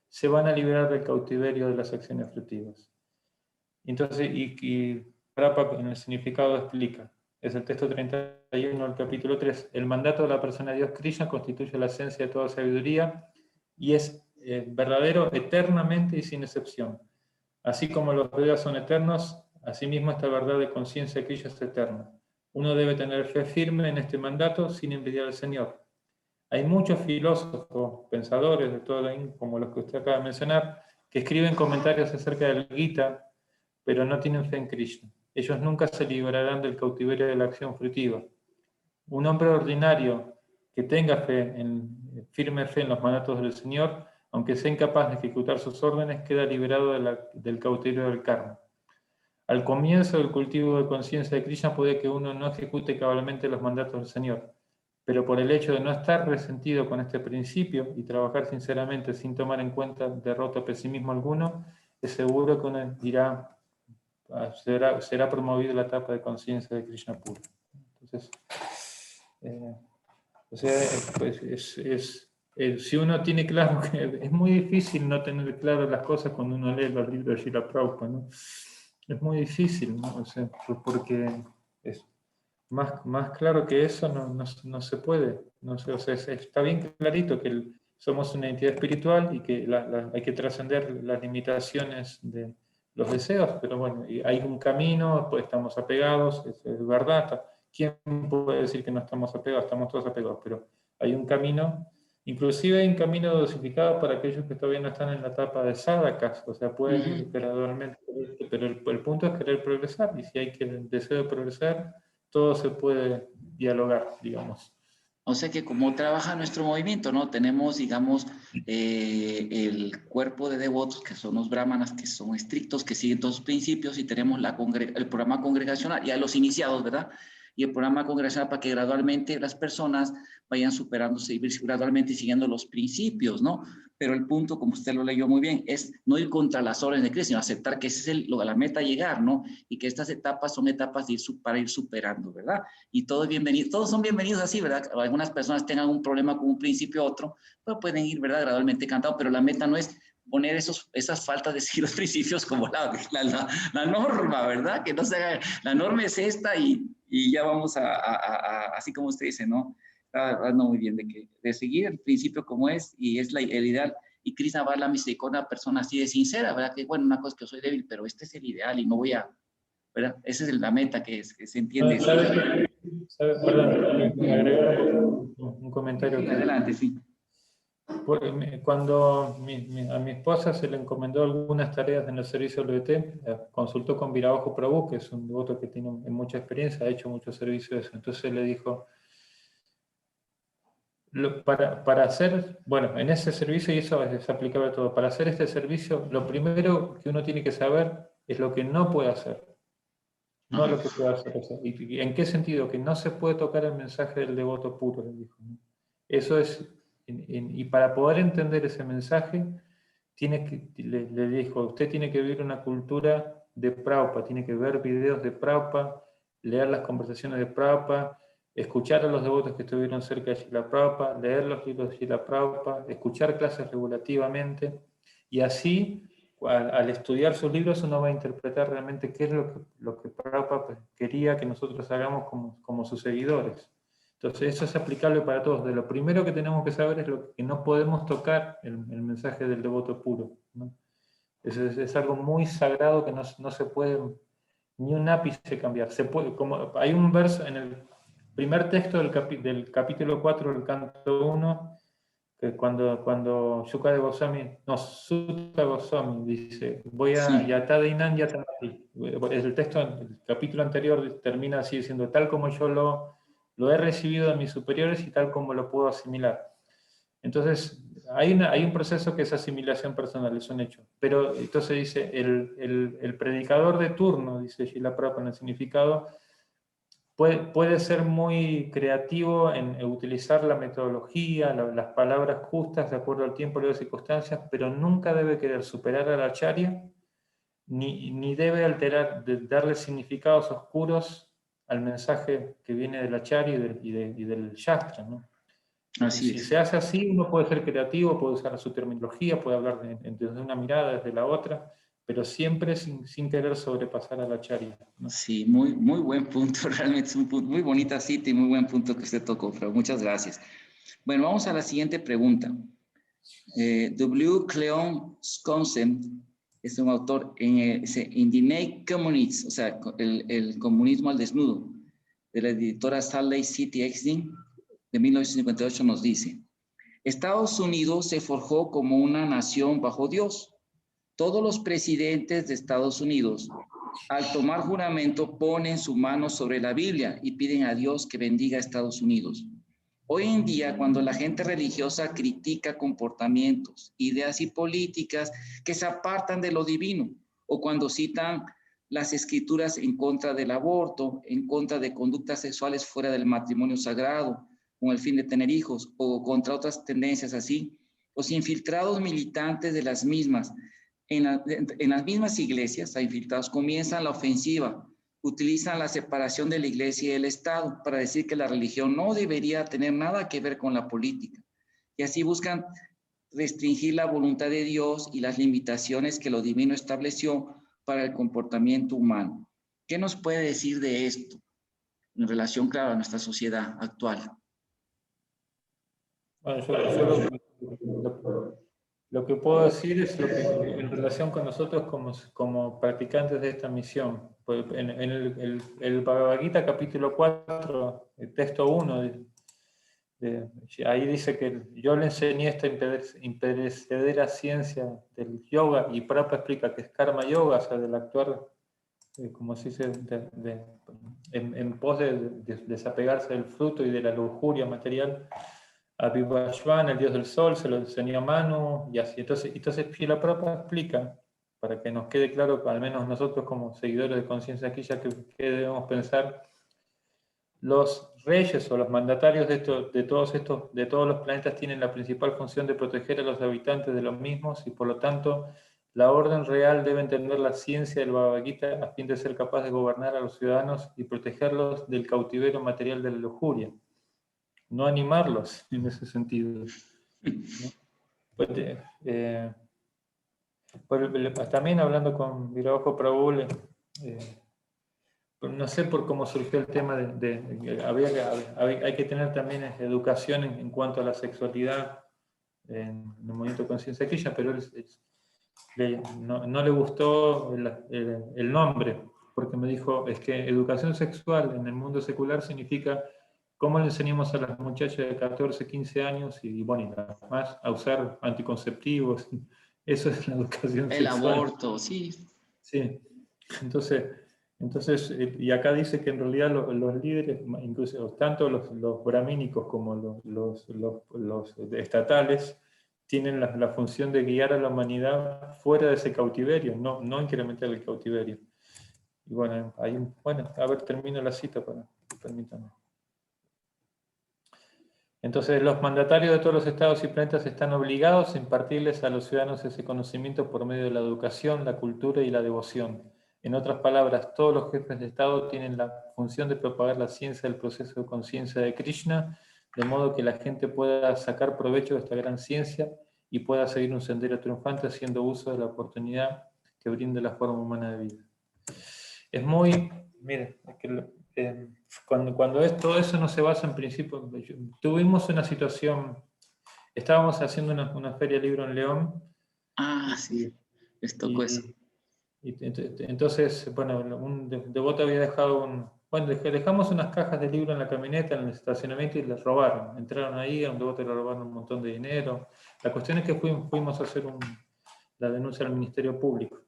se van a liberar del cautiverio de las acciones fructivas. Entonces, y Prabhupada en el significado explica, es el texto 31 del capítulo 3, el mandato de la persona de Dios Krishna constituye la esencia de toda sabiduría y es verdadero eternamente y sin excepción. Así como los Vedas son eternos, asimismo esta verdad de conciencia de Krishna es eterna. Uno debe tener fe firme en este mandato sin envidiar al Señor. Hay muchos filósofos, pensadores de toda la como los que usted acaba de mencionar, que escriben comentarios acerca del Gita, pero no tienen fe en Krishna. Ellos nunca se librarán del cautiverio de la acción fruitiva. Un hombre ordinario que tenga firme fe en los mandatos del Señor, aunque sea incapaz de ejecutar sus órdenes, queda liberado del cautiverio del karma. Al comienzo del cultivo de conciencia de Krishna puede que uno no ejecute cabalmente los mandatos del Señor, pero por el hecho de no estar resentido con este principio y trabajar sinceramente sin tomar en cuenta derrota o pesimismo alguno, es seguro que uno será promovido a la etapa de conciencia de Krishna pura. Entonces, si uno tiene claro que es muy difícil no tener claro las cosas cuando uno lee los libros de Srila Prabhupada, ¿no? Es muy difícil, ¿no? O sea, porque es más claro que eso no se puede. No sé, o sea, está bien clarito que somos una entidad espiritual y que hay que trascender las limitaciones de los deseos, pero bueno, y hay un camino, pues estamos apegados, es verdad. ¿Quién puede decir que no estamos apegados? Estamos todos apegados, pero hay un camino, inclusive hay un camino dosificado para aquellos que todavía no están en la etapa de sadhakas, o sea, pueden ir gradualmente, pero el punto es querer progresar, y si hay el deseo de progresar, todo se puede dialogar, digamos. O sea que como trabaja nuestro movimiento, ¿no? Tenemos, digamos, el cuerpo de devotos, que son los brahmanas, que son estrictos, que siguen todos los principios, y tenemos el programa congregacional, ya los iniciados, ¿verdad? Y el programa congregacional para que gradualmente las personas vayan superándose y gradualmente siguiendo los principios, ¿no? Pero el punto, como usted lo leyó muy bien, es no ir contra las órdenes de Cristo, sino aceptar que esa es la meta a llegar, ¿no? Y que estas etapas son etapas para ir superando, ¿verdad? Y todos bienvenidos, todos son bienvenidos así, ¿verdad? Algunas personas tengan un problema con un principio u otro, pero pueden ir, ¿verdad? Gradualmente cantando, pero la meta no es poner esas faltas de seguir los principios como la norma, ¿verdad? Que no se haga, la norma es esta y ya vamos así como usted dice, ¿no? Está hablando muy bien de seguir el principio como es y es el ideal. Y Krishna va a la misericordia a una persona así de sincera, ¿verdad? Que bueno, una cosa es que yo soy débil, pero este es el ideal y no voy a, ¿verdad? Esa es la meta que se entiende. Perdón, agregar un comentario. Adelante, sí. Cuando a mi esposa se le encomendó algunas tareas en el servicio LBT, consultó con Virabajo Prabhu, que es un devoto que tiene mucha experiencia, ha hecho mucho servicio de eso. Entonces le dijo, para hacer, bueno, en ese servicio, y eso es aplicable a todo, para hacer este servicio, lo primero que uno tiene que saber es lo que no puede hacer, no lo que puede hacer. O sea, ¿y en qué sentido? Que no se puede tocar el mensaje del devoto puro, le dijo, ¿no? Eso es, y para poder entender ese mensaje, le dijo, usted tiene que vivir una cultura de Prabhupada, tiene que ver videos de Prabhupada, leer las conversaciones de Prabhupada, escuchar a los devotos que estuvieron cerca de Srila Prabhupada, leer los libros de Srila Prabhupada, escuchar clases regulativamente, y así, al estudiar sus libros, uno va a interpretar realmente qué es lo que Prabhupada quería que nosotros hagamos como sus seguidores. Entonces, eso es aplicable para todos. De lo primero que tenemos que saber es lo que no podemos tocar, el mensaje del devoto puro, ¿no? Es algo muy sagrado que no se puede, ni un ápice cambiar. Hay un verso en el primer texto del capítulo 4 del canto 1, que cuando Shuka de Goswami, no, Sutta Goswami dice, voy a Yatadinan Yatamati. El texto, el capítulo anterior termina así diciendo, tal como yo lo he recibido de mis superiores y tal como lo puedo asimilar. Entonces, hay un proceso que es asimilación personal, es un hecho. Pero entonces dice, el predicador de turno, dice Srila Prabhupada en el significado, puede ser muy creativo en utilizar la metodología, las palabras justas de acuerdo al tiempo y las circunstancias, pero nunca debe querer superar al acharya, ni debe darle significados oscuros al mensaje que viene del acharya y del shastra, ¿no? Así Si es. se hace así, uno puede ser creativo, puede usar su terminología, puede hablar desde una mirada, desde la otra, pero siempre sin querer sobrepasar a la charia, ¿no? Sí, muy, muy buen punto, realmente es un punto, muy bonita cita y muy buen punto que usted tocó, Fran. Muchas gracias. Bueno, vamos a la siguiente pregunta. W. Cleon Skousen es un autor en The Naked Communists, o sea, el comunismo al desnudo, de la editora Salt Lake City Exning, de 1958, nos dice: Estados Unidos se forjó como una nación bajo Dios. Todos los presidentes de Estados Unidos, al tomar juramento, ponen su mano sobre la Biblia y piden a Dios que bendiga a Estados Unidos. Hoy en día, cuando la gente religiosa critica comportamientos, ideas y políticas que se apartan de lo divino, o cuando citan las escrituras en contra del aborto, en contra de conductas sexuales fuera del matrimonio sagrado, con el fin de tener hijos, o contra otras tendencias así, los infiltrados militantes de las mismas, en las mismas iglesias, hay infiltrados, comienzan la ofensiva, utilizan la separación de la iglesia y del Estado para decir que la religión no debería tener nada que ver con la política. Y así buscan restringir la voluntad de Dios y las limitaciones que lo divino estableció para el comportamiento humano. ¿Qué nos puede decir de esto en relación, claro, a nuestra sociedad actual? Bueno, yo lo que puedo decir es lo que en relación con nosotros como practicantes de esta misión. En el Bhagavad Gita, capítulo 4, el texto 1, ahí dice que yo le enseñé esta imperecedera ciencia del yoga, y Prabhupada explica que es karma yoga, o sea, del actuar, como se dice, en pos de desapegarse del fruto y de la lujuria material. A Vivashvan, el dios del sol, se lo enseñó a Manu, y así. Entonces Srila Prabhupada explica, para que nos quede claro, al menos nosotros como seguidores de conciencia aquí, ya que debemos pensar. Los reyes o los mandatarios de todos los planetas tienen la principal función de proteger a los habitantes de los mismos, y por lo tanto la orden real debe entender la ciencia del Bhagavad Gita a fin de ser capaz de gobernar a los ciudadanos y protegerlos del cautiverio material de la lujuria, no animarlos en ese sentido, ¿no? También hablando con Virabajo Prabhu, no sé por cómo surgió el tema hay que tener también educación en cuanto a la sexualidad en el movimiento de conciencia aquella, pero no le gustó el nombre, porque me dijo, es que educación sexual en el mundo secular significa cómo le enseñamos a las muchachas de 14, 15 años y bueno, y más a usar anticonceptivos. Eso es la educación El sexual. aborto, sí. Sí, entonces, y acá dice que en realidad los líderes, incluso tanto los brahmínicos como los estatales, tienen la función de guiar a la humanidad fuera de ese cautiverio, no incrementar el cautiverio. Y bueno, a ver, termino la cita, permítanme. Entonces, los mandatarios de todos los estados y planetas están obligados a impartirles a los ciudadanos ese conocimiento por medio de la educación, la cultura y la devoción. En otras palabras, todos los jefes de Estado tienen la función de propagar la ciencia del proceso de conciencia de Krishna, de modo que la gente pueda sacar provecho de esta gran ciencia y pueda seguir un sendero triunfante haciendo uso de la oportunidad que brinda la forma humana de vida. Es muy, mire, cuando todo eso no se basa en principio, tuvimos una situación, estábamos haciendo una feria de libro en León. Ah, sí, les tocó eso. Entonces, bueno, un devoto había dejado dejamos unas cajas de libro en la camioneta, en el estacionamiento, y les robaron. Entraron ahí, a un devoto le robaron un montón de dinero. La cuestión es que fuimos a hacer la denuncia al Ministerio Público.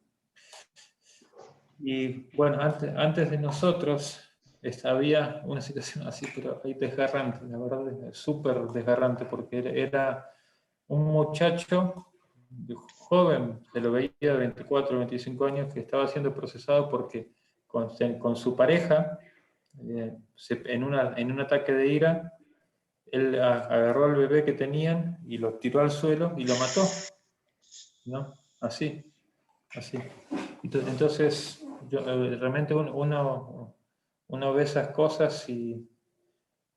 Y bueno, antes de nosotros había una situación así, pero ahí desgarrante, la verdad, súper desgarrante, porque era un muchacho joven, se lo veía de 24 o 25 años, que estaba siendo procesado porque con su pareja, en un ataque de ira, él agarró al bebé que tenían y lo tiró al suelo y lo mató, ¿no? Así. Entonces, realmente uno ve esas cosas y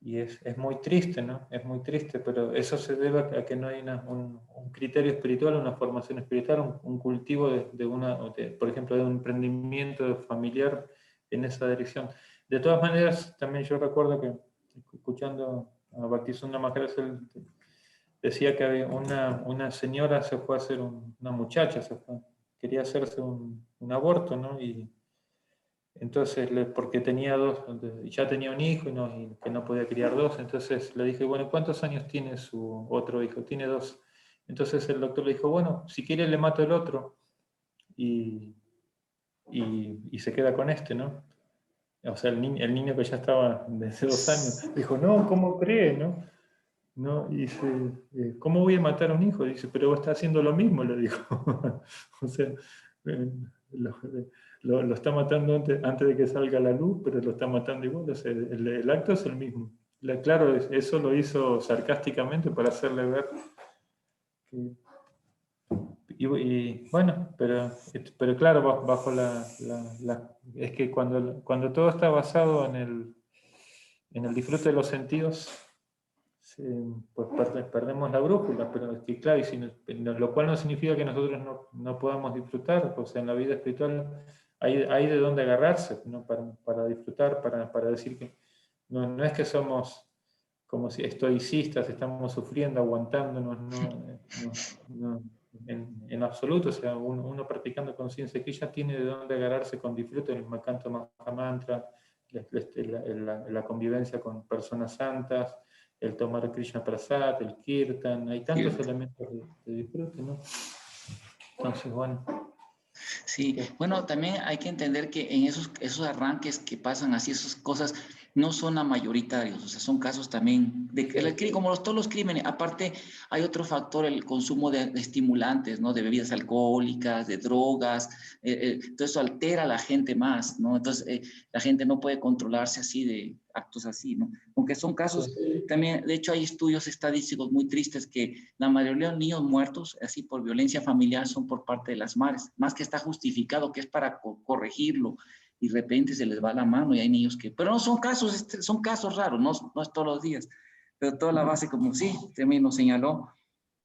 es muy triste, ¿no? Es muy triste, pero eso se debe a que no hay un criterio espiritual, una formación espiritual, un cultivo por ejemplo, de un emprendimiento familiar en esa dirección. De todas maneras, también yo recuerdo que, escuchando a Baptista Majares, él decía que había una señora se fue a hacer, una muchacha quería hacerse un aborto, ¿no? Y entonces, porque ya tenía un hijo y que no podía criar dos, entonces le dije, bueno, ¿cuántos años tiene su otro hijo? Tiene 2. Entonces el doctor le dijo, bueno, si quiere le mato el otro y se queda con este, ¿no? O sea, el niño que ya estaba desde 2 años, dijo, no, ¿cómo cree, no? ¿No? Y dice, ¿cómo voy a matar a un hijo? Dice, pero está haciendo lo mismo, le dijo. O sea, lo está matando antes de que salga a la luz, pero lo está matando igual. O sea, el acto es el mismo. Claro, eso lo hizo sarcásticamente para hacerle ver que... bueno, pero claro, bajo es que cuando todo está basado en el disfrute de los sentidos, sí, pues perdemos la brújula, pero es que claro, lo cual no significa que nosotros no podamos disfrutar, pues en la vida espiritual hay de dónde agarrarse, ¿no? Para disfrutar, para decir que no es que somos como si estoicistas, estamos sufriendo, aguantándonos, en absoluto. O sea, uno practicando conciencia que ya tiene de dónde agarrarse con disfrute, el Macanto Mahamantra, la convivencia con personas santas, el tomar Krishna Prasad, el Kirtan, hay tantos elementos de disfrute, ¿no? Entonces, bueno. Sí, bueno, también hay que entender que en esos arranques que pasan así, esas cosas no son a mayoritarios, o sea, son casos también como todos los crímenes. Aparte, hay otro factor, el consumo de estimulantes, ¿no? De bebidas alcohólicas, de drogas, todo eso altera a la gente más, ¿no? Entonces, la gente no puede controlarse así de actos así, ¿no? Aunque son casos también, de hecho, hay estudios estadísticos muy tristes que la mayoría de los niños muertos, así por violencia familiar, son por parte de las madres, más que está justificado, que es para corregirlo, y de repente se les va la mano y hay niños que... Pero no son casos raros, no es todos los días, pero toda la base, como sí, también lo señaló,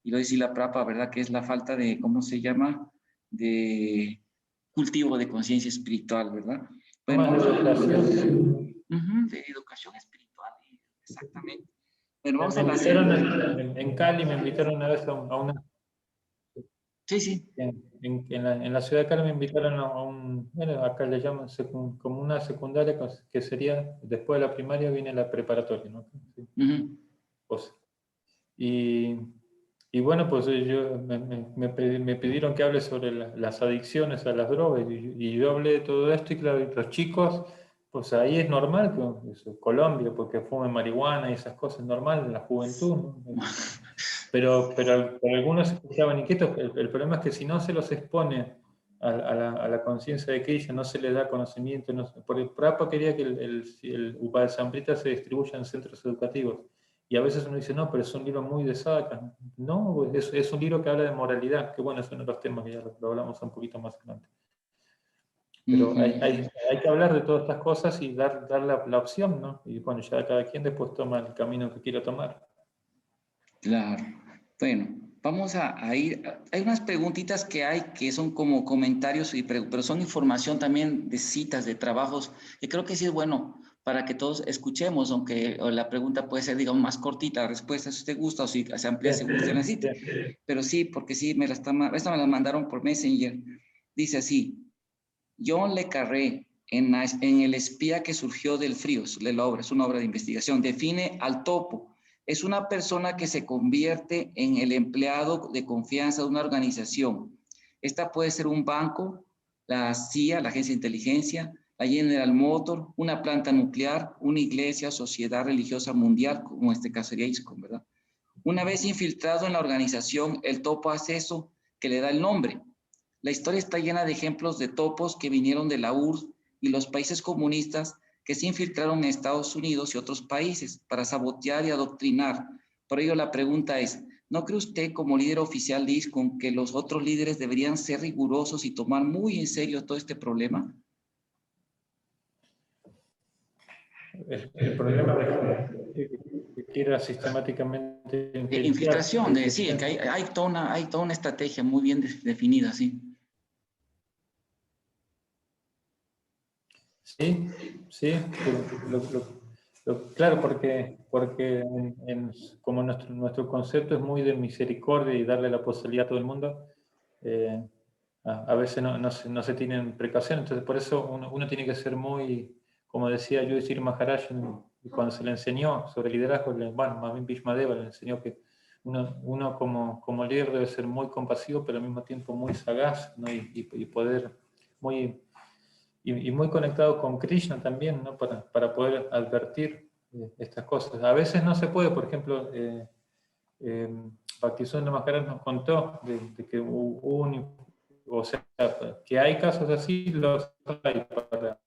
y lo dice la Prapa, ¿verdad? Que es la falta de, ¿cómo se llama? De cultivo de conciencia espiritual, ¿verdad? Bueno, de educación espiritual, exactamente. Pero vamos a la en Cali me invitaron una vez a una... Sí, sí. En la ciudad de Cali me invitaron bueno, acá le llaman como una secundaria, que sería, después de la primaria viene la preparatoria, ¿no? Sí. Pues, y bueno, pues me pidieron que hable sobre las adicciones a las drogas, y yo hablé de todo esto, y claro, los chicos, pues ahí es normal, que Colombia, porque fumen marihuana y esas cosas, es normal en la juventud, ¿no? Pero algunos se escuchaban inquietos. El problema es que si no se los expone a la conciencia de Krishna, no se les da conocimiento. Porque Prabhupada quería que el Upasamrita se distribuya en centros educativos. Y a veces uno dice, no, pero es un libro muy de sadhaka. No, es un libro que habla de moralidad, que bueno, es uno de los temas que ya lo hablamos un poquito más adelante. Pero hay que hablar de todas estas cosas y dar la opción, ¿no? Y bueno, ya cada quien después toma el camino que quiera tomar. Claro. Bueno, vamos a ir. Hay unas preguntitas que son como comentarios, pero son información también de citas, de trabajos, que creo que sí es bueno para que todos escuchemos, aunque la pregunta puede ser, digamos, más cortita, la respuesta si usted gusta o si se amplía según usted necesite. Pero sí, porque sí, esta me la mandaron por Messenger. Dice así: John Le Carré, en El espía que surgió del frío, es una obra de investigación, define al topo. Es una persona que se convierte en el empleado de confianza de una organización. Esta puede ser un banco, la CIA, la Agencia de Inteligencia, la General Motors, una planta nuclear, una iglesia, sociedad religiosa mundial, como en este caso sería ISKCON, ¿verdad? Una vez infiltrado en la organización, el topo hace eso que le da el nombre. La historia está llena de ejemplos de topos que vinieron de la URSS y los países comunistas que se infiltraron en Estados Unidos y otros países para sabotear y adoctrinar. Por ello la pregunta es, ¿no cree usted como líder oficial de ISKCON que los otros líderes deberían ser rigurosos y tomar muy en serio todo este problema? El problema quiera sistemáticamente Infiltración, sí, que hay toda una estrategia muy bien definida, sí. Sí, sí, claro, porque como nuestro concepto es muy de misericordia y darle la posibilidad a todo el mundo, a veces no se tienen precaución, entonces por eso uno tiene que ser muy, como decía Yudhishthira Maharaj cuando se le enseñó sobre liderazgo, bueno, más bien Bhishmadeva le enseñó que uno como líder debe ser muy compasivo, pero al mismo tiempo muy sagaz, ¿no? y poder muy... Y muy conectado con Krishna también, ¿no? Para poder advertir estas cosas. A veces no se puede, por ejemplo, Bhaktisundar Maharaj nos contó de que o sea, que hay casos así, los hay para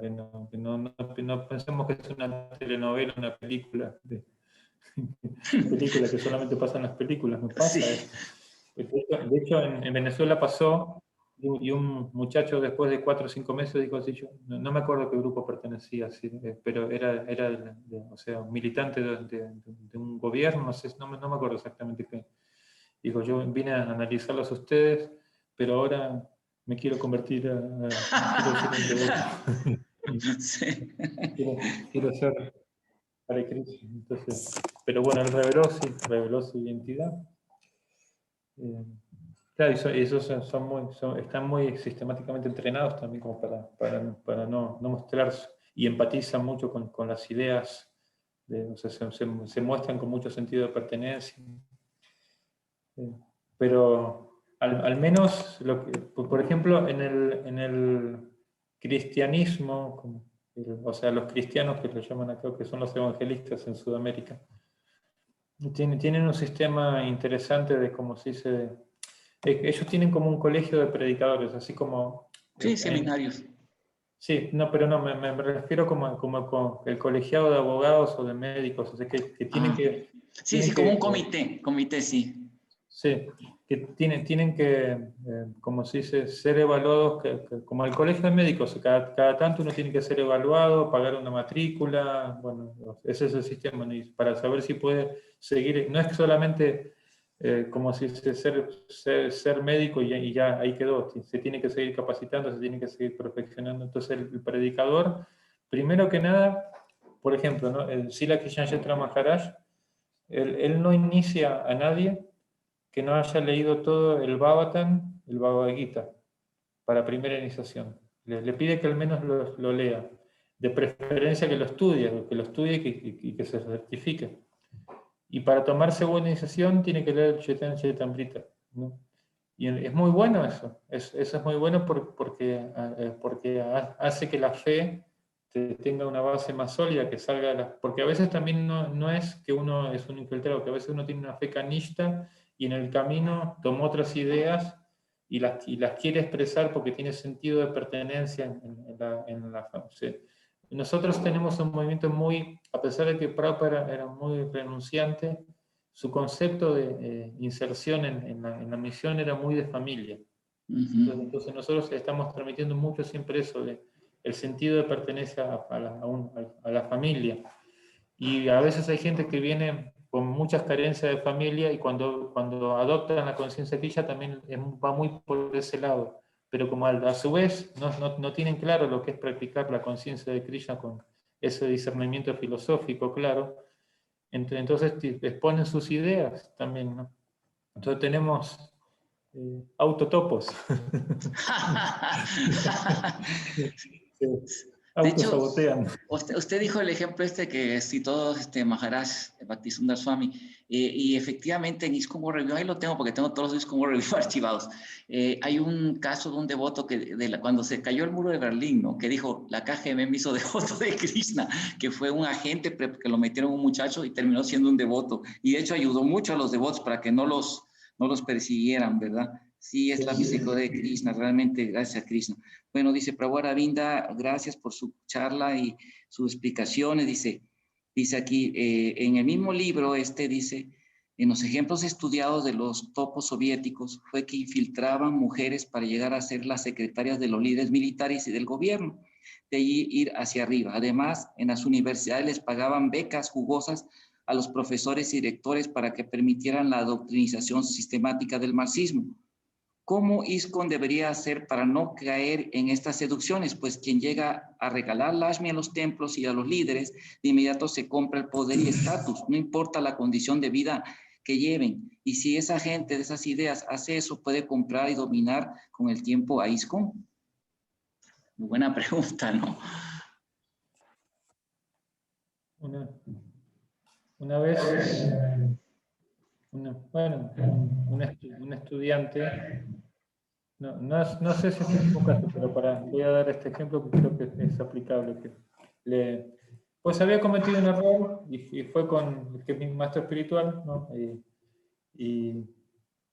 que no pensemos que es una telenovela, una película, película que solamente pasa en las películas, no pasa Sí. esto. De hecho en Venezuela pasó, y un muchacho después de 4 o 5 meses dijo así, yo no me acuerdo qué grupo pertenecía, sí, pero era o sea, un militante de un gobierno, no sé, no me acuerdo exactamente qué. Dijo, yo vine a analizarlos a ustedes, pero ahora me quiero convertir quiero ser un devoto. Sí. quiero ser Hare Krishna. Entonces, pero bueno, él reveló su identidad. Claro, y esos están muy sistemáticamente entrenados también como para no mostrarse, y empatizan mucho con las ideas, o sea, se muestran con mucho sentido de pertenencia. Pero al menos, por ejemplo, en el cristianismo, o sea, los cristianos que lo llaman acá, que son los evangelistas en Sudamérica, tienen un sistema interesante de, como se dice, ellos tienen como un colegio de predicadores, así como... Sí, seminarios. Sí, no, pero no, me refiero como con el colegiado de abogados o de médicos, o sea, que tienen que... Sí, sí, como un comité, sí. Sí, que tienen que, como se dice, ser evaluados, como el colegio de médicos, cada tanto uno tiene que ser evaluado, pagar una matrícula, bueno, ese es el sistema, ¿no? Para saber si puede seguir, no es solamente como si ser médico y ya ahí quedó, se tiene que seguir capacitando, se tiene que seguir perfeccionando. Entonces el predicador, primero que nada, por ejemplo, ¿no? El Srila Krishnacharitra Maharaj, él no inicia a nadie que no haya leído todo el Bhagavatam, el Bhagavad Gita, para primera iniciación. Le pide que al menos lo lea, de preferencia que lo estudie y que se certifique. Y para tomarse buena iniciación tiene que leer el Chaitanya Charitamrita, ¿no? Y es muy bueno eso, eso es muy bueno porque hace que la fe tenga una base más sólida, que salga, porque a veces también no es que uno es un infiltrado, que a veces uno tiene una fe canista y en el camino tomó otras ideas y las quiere expresar porque tiene sentido de pertenencia en la fe. O sea, nosotros tenemos un movimiento muy, a pesar de que Prabhupada era muy renunciante, su concepto de inserción en la misión era muy de familia. Entonces nosotros estamos transmitiendo mucho siempre eso, el sentido de pertenencia a la familia. Y a veces hay gente que viene con muchas carencias de familia y cuando adoptan la conciencia Krishna también va muy por ese lado. Pero como a su vez no tienen claro lo que es practicar la conciencia de Krishna con ese discernimiento filosófico claro, entonces exponen sus ideas también, ¿no? Entonces tenemos autotopos. De hecho, Autosabotean. usted dijo el ejemplo que citó Maharaj Bhaktisundar Swami, y efectivamente en ISKCON Review, ahí lo tengo porque tengo todos los ISKCON Review archivados. Hay un caso de un devoto que cuando se cayó el muro de Berlín, ¿no? Que dijo, la KGB me hizo devoto de Krishna, que fue un agente que lo metieron un muchacho y terminó siendo un devoto. Y de hecho ayudó mucho a los devotos para que no los persiguieran, ¿verdad? Sí, es la misericordia de Krishna, realmente gracias a Krishna. Bueno, dice Prabhu Aravinda, gracias por su charla y sus explicaciones. Dice aquí, en el mismo libro, dice, en los ejemplos estudiados de los topos soviéticos fue que infiltraban mujeres para llegar a ser las secretarias de los líderes militares y del gobierno, de allí ir hacia arriba. Además, en las universidades les pagaban becas jugosas a los profesores y directores para que permitieran la doctrinización sistemática del marxismo. ¿Cómo ISKCON debería hacer para no caer en estas seducciones? Pues quien llega a regalar Lashmi a los templos y a los líderes, de inmediato se compra el poder y estatus, no importa la condición de vida que lleven. Y si esa gente de esas ideas hace eso, puede comprar y dominar con el tiempo a ISKCON. Muy buena pregunta, ¿no? Una vez, un estudiante, no sé si es el mismo caso, pero voy a dar este ejemplo que creo que es aplicable. Pues había cometido un error y fue con el que es mi maestro espiritual, ¿no? Y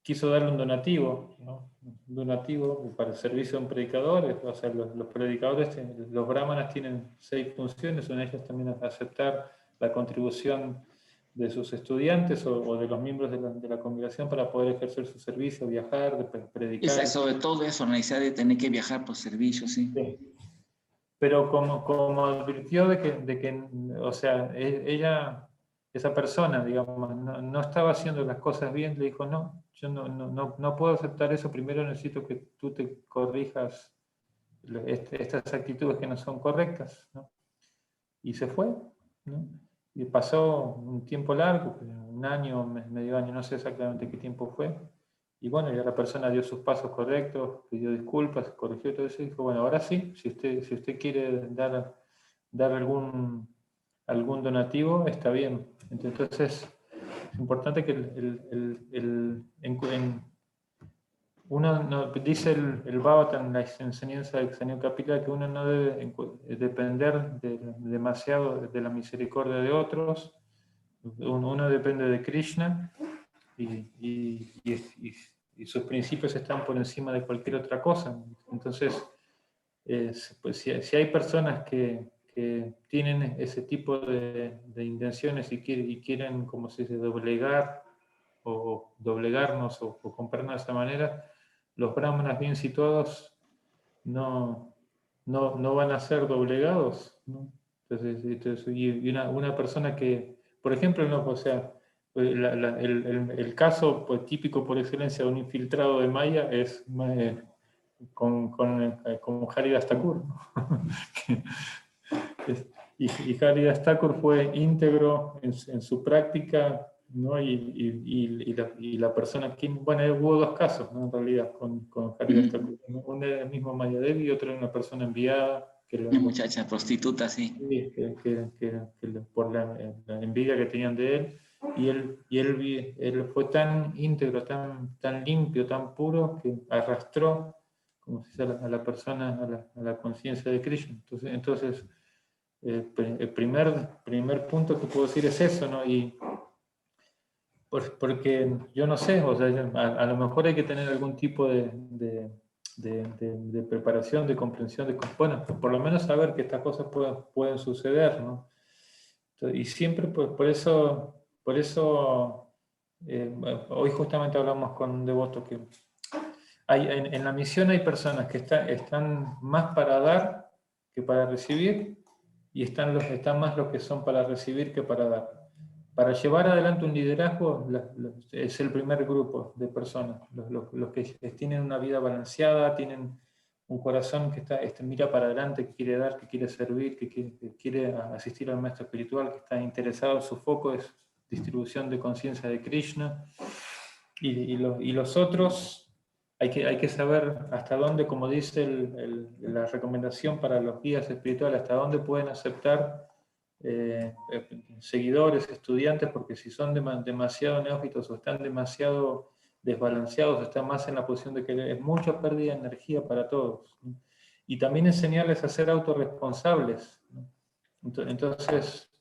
quiso darle un donativo, ¿no? Un donativo para el servicio de un predicador. O sea, los predicadores, los brahmanas tienen 6 funciones, una de ellas también es aceptar la contribución de sus estudiantes o de los miembros de la congregación para poder ejercer su servicio, viajar, predicar. Sobre todo eso, la necesidad de tener que viajar por servicio, sí. Sí. Pero como advirtió de que o sea, ella, esa persona, digamos, no estaba haciendo las cosas bien, le dijo, no, yo no puedo aceptar eso, primero necesito que tú te corrijas estas actitudes que no son correctas, ¿no? Y se fue, ¿no? Y pasó un tiempo largo, un año, medio año, no sé exactamente qué tiempo fue, y bueno, ya la persona dio sus pasos correctos, pidió disculpas, corrigió todo eso y dijo, bueno, ahora sí, si usted quiere dar algún donativo, está bien. Entonces, es importante que uno dice el Bhavatan, la enseñanza del Señor Kapila, que uno no debe depender demasiado de la misericordia de otros, uno depende de Krishna y sus principios están por encima de cualquier otra cosa. Entonces, pues, si hay personas que tienen ese tipo de intenciones y quieren, como se dice, doblegarnos o comprarnos de esta manera, los brahmanas bien situados no van a ser doblegados, ¿no? Entonces, y una persona que, por ejemplo, no, o sea, el caso pues, típico por excelencia de un infiltrado de Maya es con Haridas Thakur, ¿no? Y Haridas Thakur fue íntegro en su práctica, ¿no? Y la persona que, bueno, hubo 2 casos, ¿no? En realidad, con Haridas Thakur. Uno era el mismo Mayadevi y otro era una persona enviada. Una muchacha prostituta, sí. Por la envidia que tenían de él. Y él fue tan íntegro, tan limpio, tan puro, que arrastró, como se dice, a la persona a la conciencia de Krishna. Entonces el primer punto que puedo decir es eso, ¿no? Y porque yo no sé, o sea, a lo mejor hay que tener algún tipo de preparación, de comprensión, bueno, por lo menos saber que estas cosas pueden suceder, ¿no? Y siempre, pues, por eso hoy justamente hablamos con un devoto que en la misión hay personas que están más para dar que para recibir, y están más los que son para recibir que para dar. Para llevar adelante un liderazgo es el primer grupo de personas, los que tienen una vida balanceada, tienen un corazón que mira para adelante, que quiere dar, que quiere servir, que quiere asistir al maestro espiritual, que está interesado, su foco es distribución de conciencia de Krishna, y los otros hay que saber hasta dónde, como dice la recomendación para los guías espirituales, hasta dónde pueden aceptar seguidores, estudiantes, porque si son demasiado neófitos o están demasiado desbalanceados, están más en la posición de que es mucha pérdida de energía para todos, ¿no? Y también enseñarles a ser autorresponsables, ¿no? Entonces,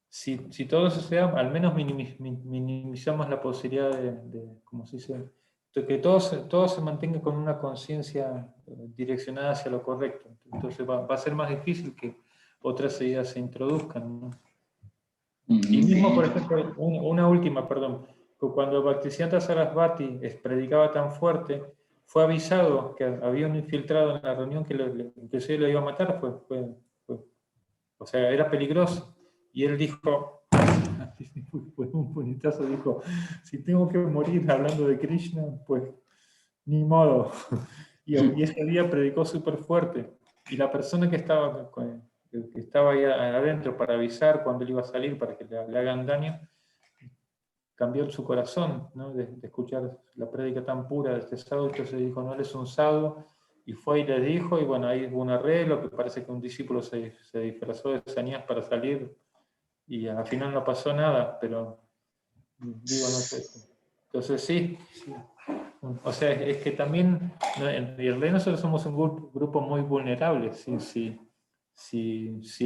si todos sean, al menos minimizamos la posibilidad de como se dice, que todos se mantengan con una conciencia direccionada hacia lo correcto. Entonces va a ser más difícil que otras ideas se introduzcan, ¿no? Y mismo, por ejemplo, una última, perdón, cuando Bhaktisiddhanta Sarasvati predicaba tan fuerte, fue avisado que había un infiltrado en la reunión que inclusive lo iba a matar, o sea, era peligroso. Y él dijo, fue un puñetazo, dijo, si tengo que morir hablando de Krishna, pues ni modo. Y ese día predicó súper fuerte. Y la persona que estaba ahí adentro para avisar cuando él iba a salir, para que le hagan daño, cambió su corazón, ¿no? de escuchar la prédica tan pura de este sadhu. Entonces dijo, no, él es un sadhu. Y fue y le dijo, y bueno, ahí hubo un arreglo, que parece que un discípulo se disfrazó de Sañás para salir, y al final no pasó nada, pero digo, no sé. Entonces sí. O sea, es que también, ¿no? En realidad nosotros somos un grupo muy vulnerable. Si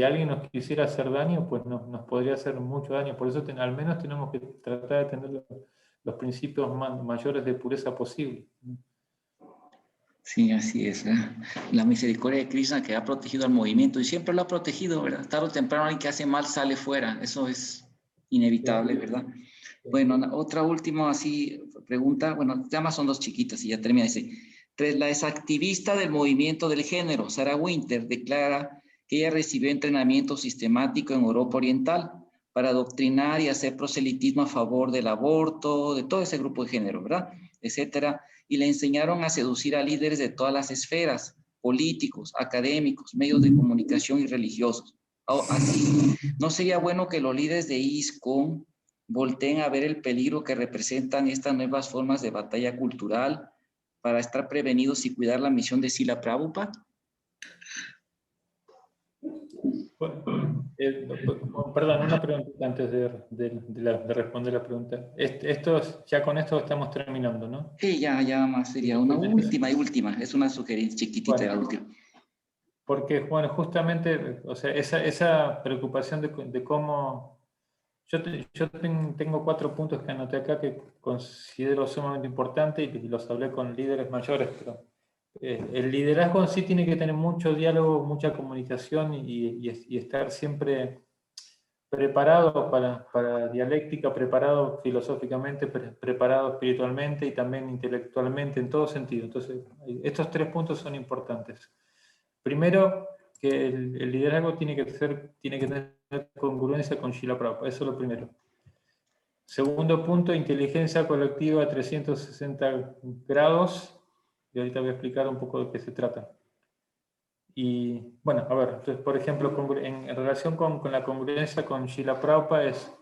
alguien nos quisiera hacer daño, pues nos podría hacer mucho daño. Por eso al menos tenemos que tratar de tener los principios mayores de pureza posible. Sí, así es, ¿verdad? La misericordia de Krishna que ha protegido al movimiento y siempre lo ha protegido, ¿verdad? Tarde o temprano alguien que hace mal sale fuera, eso es inevitable, ¿verdad? Bueno, otra última así pregunta, bueno, ya son dos chiquitas y ya termina. Dice, la exactivista del movimiento del género, Sarah Winter, declara que ella recibió entrenamiento sistemático en Europa Oriental para adoctrinar y hacer proselitismo a favor del aborto, de todo ese grupo de género, ¿verdad? Etcétera. Y le enseñaron a seducir a líderes de todas las esferas, políticos, académicos, medios de comunicación y religiosos. Así, ¿no sería bueno que los líderes de ISKCON volteen a ver el peligro que representan estas nuevas formas de batalla cultural para estar prevenidos y cuidar la misión de Srila Prabhupada? Perdón, una pregunta antes de responder la pregunta. Ya con esto estamos terminando, ¿no? Sí, ya más sería una última, es una sugerencia chiquitita, bueno, la última. Porque, bueno, justamente, o sea, esa preocupación de cómo... Yo tengo 4 puntos que anoté acá que considero sumamente importantes y los hablé con líderes mayores, pero el liderazgo en sí tiene que tener mucho diálogo, mucha comunicación y estar siempre preparado para dialéctica, preparado filosóficamente, preparado espiritualmente y también intelectualmente, en todo sentido. Entonces, estos 3 puntos son importantes. Primero, que el liderazgo tiene que tener congruencia con Srila Prabhupada, eso es lo primero. Segundo punto, inteligencia colectiva a 360 grados, y ahorita voy a explicar un poco de qué se trata. Y bueno, a ver, entonces, por ejemplo, en relación con la congruencia con Srila Prabhupada es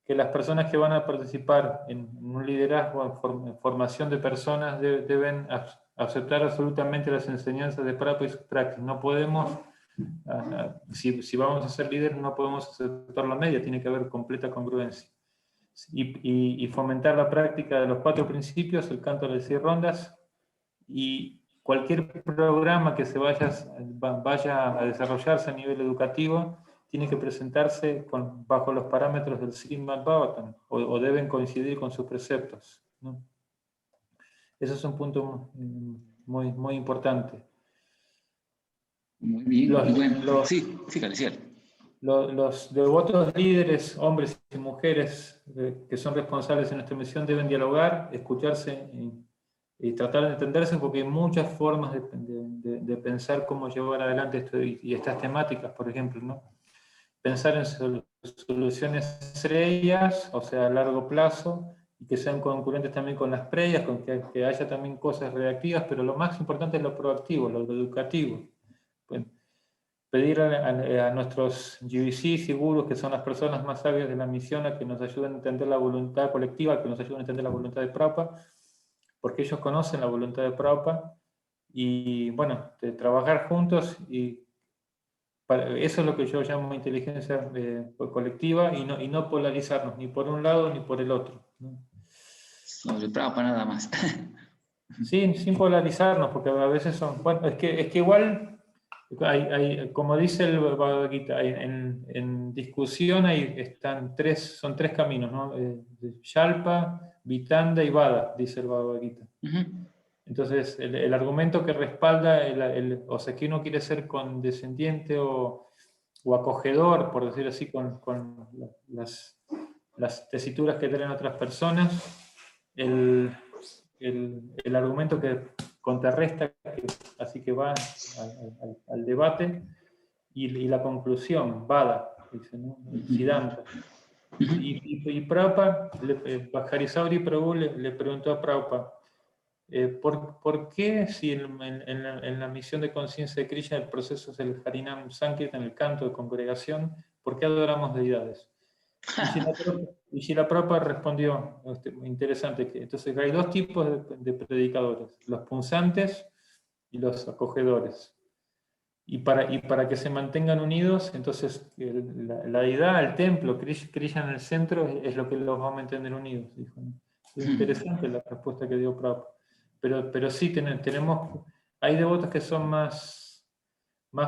que las personas que van a participar en un liderazgo, en formación de personas, deben aceptar absolutamente las enseñanzas de Prabhupada y sus prácticas. No podemos, si vamos a ser líderes, no podemos aceptar la media, tiene que haber completa congruencia. Y fomentar la práctica de los 4 principios, el canto de las 6 rondas, y cualquier programa que se vaya a desarrollarse a nivel educativo tiene que presentarse bajo los parámetros del Srimad Bhagavatam o deben coincidir con sus preceptos, ¿no? Eso es un punto muy, muy importante. Muy bien, y bueno, sí, fíjate. Los devotos líderes, hombres y mujeres que son responsables en nuestra misión deben dialogar, escucharse y tratar de entenderse, porque hay muchas formas de pensar cómo llevar adelante esto y estas temáticas, por ejemplo, ¿no? Pensar en soluciones estrellas, o sea, a largo plazo, y que sean concurrentes también con las previas, con que haya también cosas reactivas, pero lo más importante es lo proactivo, lo educativo. Pues, pedir a nuestros GBCs y gurus, que son las personas más sabias de la misión, a que nos ayuden a entender la voluntad colectiva, que nos ayuden a entender la voluntad de Prabhupada, porque ellos conocen la voluntad de Prabhupada, y bueno, de trabajar juntos, y eso es lo que yo llamo inteligencia colectiva, y no polarizarnos, ni por un lado ni por el otro, ¿no? Sobre Prabhupada nada más. Sin polarizarnos, porque a veces son... Bueno, es que igual, como dice el Bhagavad Gita, en discusión son 3 caminos, ¿no? Shalpa, Vitanda y Vada, dice el Bhagavad Gita. Entonces, el argumento que respalda, o sea, que uno quiere ser condescendiente o acogedor, por decir así, con las tesituras que traen otras personas, el argumento que contrarresta, así que va al debate, y la conclusión, Vada, dice, ¿no? El Siddhanta. Y Prabhupada, Bhajarisabri Prabhu le preguntó a Prabhupada, ¿por qué si en la misión de conciencia de Krishna el proceso es el Harinam Sankirtan, el canto de congregación, ¿por qué adoramos deidades? Y Srila Prabhupada respondió, interesante, que entonces hay dos tipos de predicadores, los punzantes y los acogedores. Y para que se mantengan unidos, entonces la deidad, el templo, Krishna en el centro, es lo que los va a mantener unidos. Dijo, ¿no? Es interesante la respuesta que dio Prabhupada. Pero sí, hay devotos que son más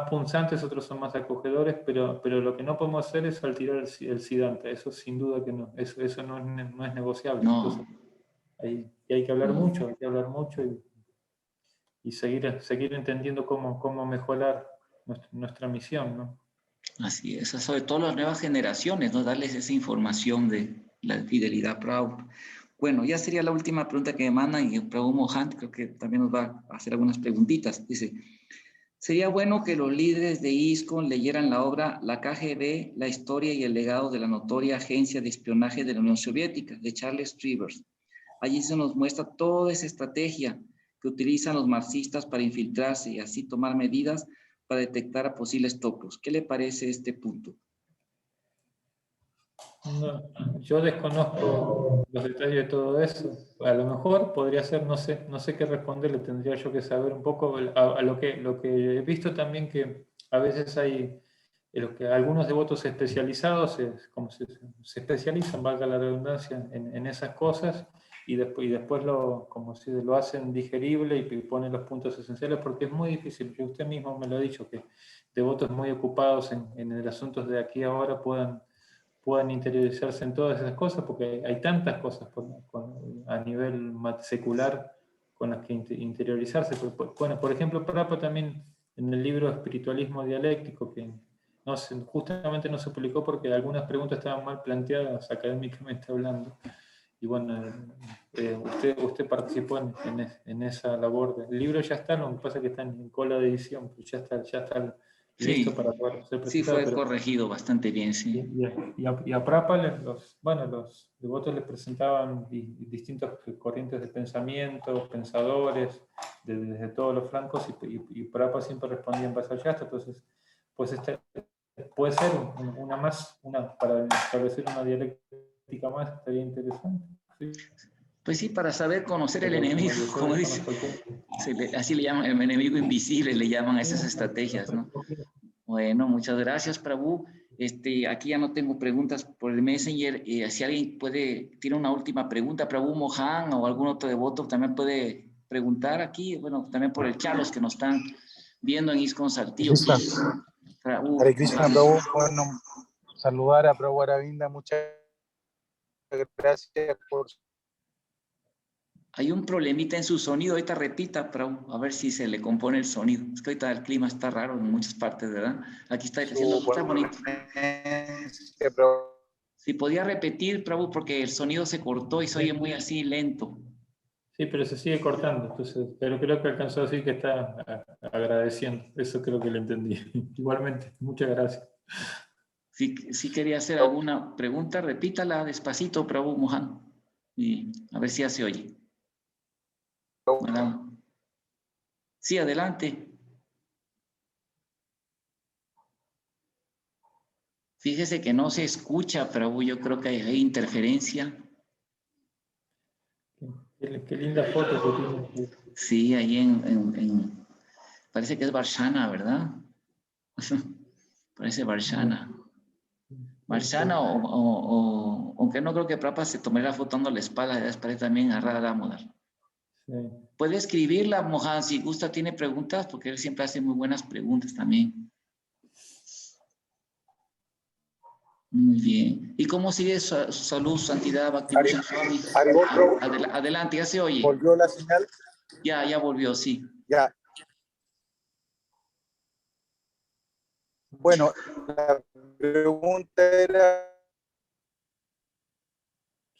punzantes, otros son más acogedores, pero lo que no podemos hacer es tirar el Siddhanta, eso sin duda que no, eso no es negociable. No. Entonces, hay que hablar mucho, y seguir entendiendo cómo mejorar nuestra misión, ¿no? Así es, sobre todo las nuevas generaciones, ¿no? Darles esa información de la fidelidad Prabhu. Bueno, ya sería la última pregunta que me mandan, y Prabhu Mohan creo que también nos va a hacer algunas preguntitas. Dice, sería bueno que los líderes de ISKCON leyeran la obra La KGB, la historia y el legado de la notoria agencia de espionaje de la Unión Soviética, de Charles Trivers. Allí se nos muestra toda esa estrategia que utilizan los marxistas para infiltrarse y así tomar medidas para detectar a posibles tocos. ¿Qué le parece este punto? No, yo desconozco los detalles de todo eso. A lo mejor podría ser, no sé qué responderle, tendría yo que saber un poco a lo que he visto también, que a veces hay algunos devotos especializados, como se especializan, valga la redundancia, en esas cosas, y después lo hacen digerible y ponen los puntos esenciales, porque es muy difícil, que usted mismo me lo ha dicho, que devotos muy ocupados en el asunto de aquí ahora puedan interiorizarse en todas esas cosas, porque hay tantas cosas a nivel secular con las que interiorizarse. Bueno, por ejemplo, Prabhupada también en el libro Espiritualismo Dialéctico, que justamente no se publicó porque algunas preguntas estaban mal planteadas académicamente hablando. Y bueno, usted participó en esa labor. El libro ya está, lo que pasa es que está en cola de edición, pero ya está listo Sí, para poder ser sí presentado. fue corregido bastante bien, sí. Y a Prabhupada los devotos les presentaban distintas corrientes de pensamiento, pensadores, desde todos los flancos, y Prabhupada siempre respondía en base a Shastra. Entonces, pues puede ser para establecer una dialéctica más, estaría interesante. ¿Sí? Pues sí, para saber conocer el enemigo, como dice, así le llaman, el enemigo invisible, le llaman a esas estrategias, ¿no? Bueno, muchas gracias, Prabhu. Aquí ya no tengo preguntas por el Messenger. Si alguien tiene una última pregunta, Prabhu Mohan o algún otro devoto también puede preguntar aquí. Bueno, también por el chat, los que nos están viendo en ISKCON Saltillo. Hare Krishna, Prabhu. Bueno, saludar a Prabhu Aravinda. Muchas gracias por... Hay un problemita en su sonido. Ahorita repita, Prabhu, a ver si se le compone el sonido. Es que ahorita el clima está raro en muchas partes, ¿verdad? Aquí está diciendo que está bonito. Si podía repetir, Prabhu, porque el sonido se cortó y se oye muy así lento. Sí, pero se sigue cortando, entonces, pero creo que alcanzó a decir que está agradeciendo. Eso creo que lo entendí. Igualmente, muchas gracias. Si quería hacer alguna pregunta, repítala despacito, Prabhu Mohan, y a ver si ya se oye. Bueno. Sí, adelante. Fíjese que no se escucha, Prabhu, yo creo que hay interferencia. Qué linda foto que tiene. Sí, ahí parece que es Varshana, ¿verdad? Parece Varshana. Varshana, aunque no creo que Prabhupada se tomara la foto dando la espalda, parece también a Radha Damodar. Sí. Puede escribirla, Mohan, si gusta, tiene preguntas, porque él siempre hace muy buenas preguntas también. Muy bien. ¿Y cómo sigue su salud, santidad, Bhaktivinoda Swami? Adelante, ya se oye. ¿Volvió la señal? Ya volvió, sí. Ya. Bueno, la pregunta era...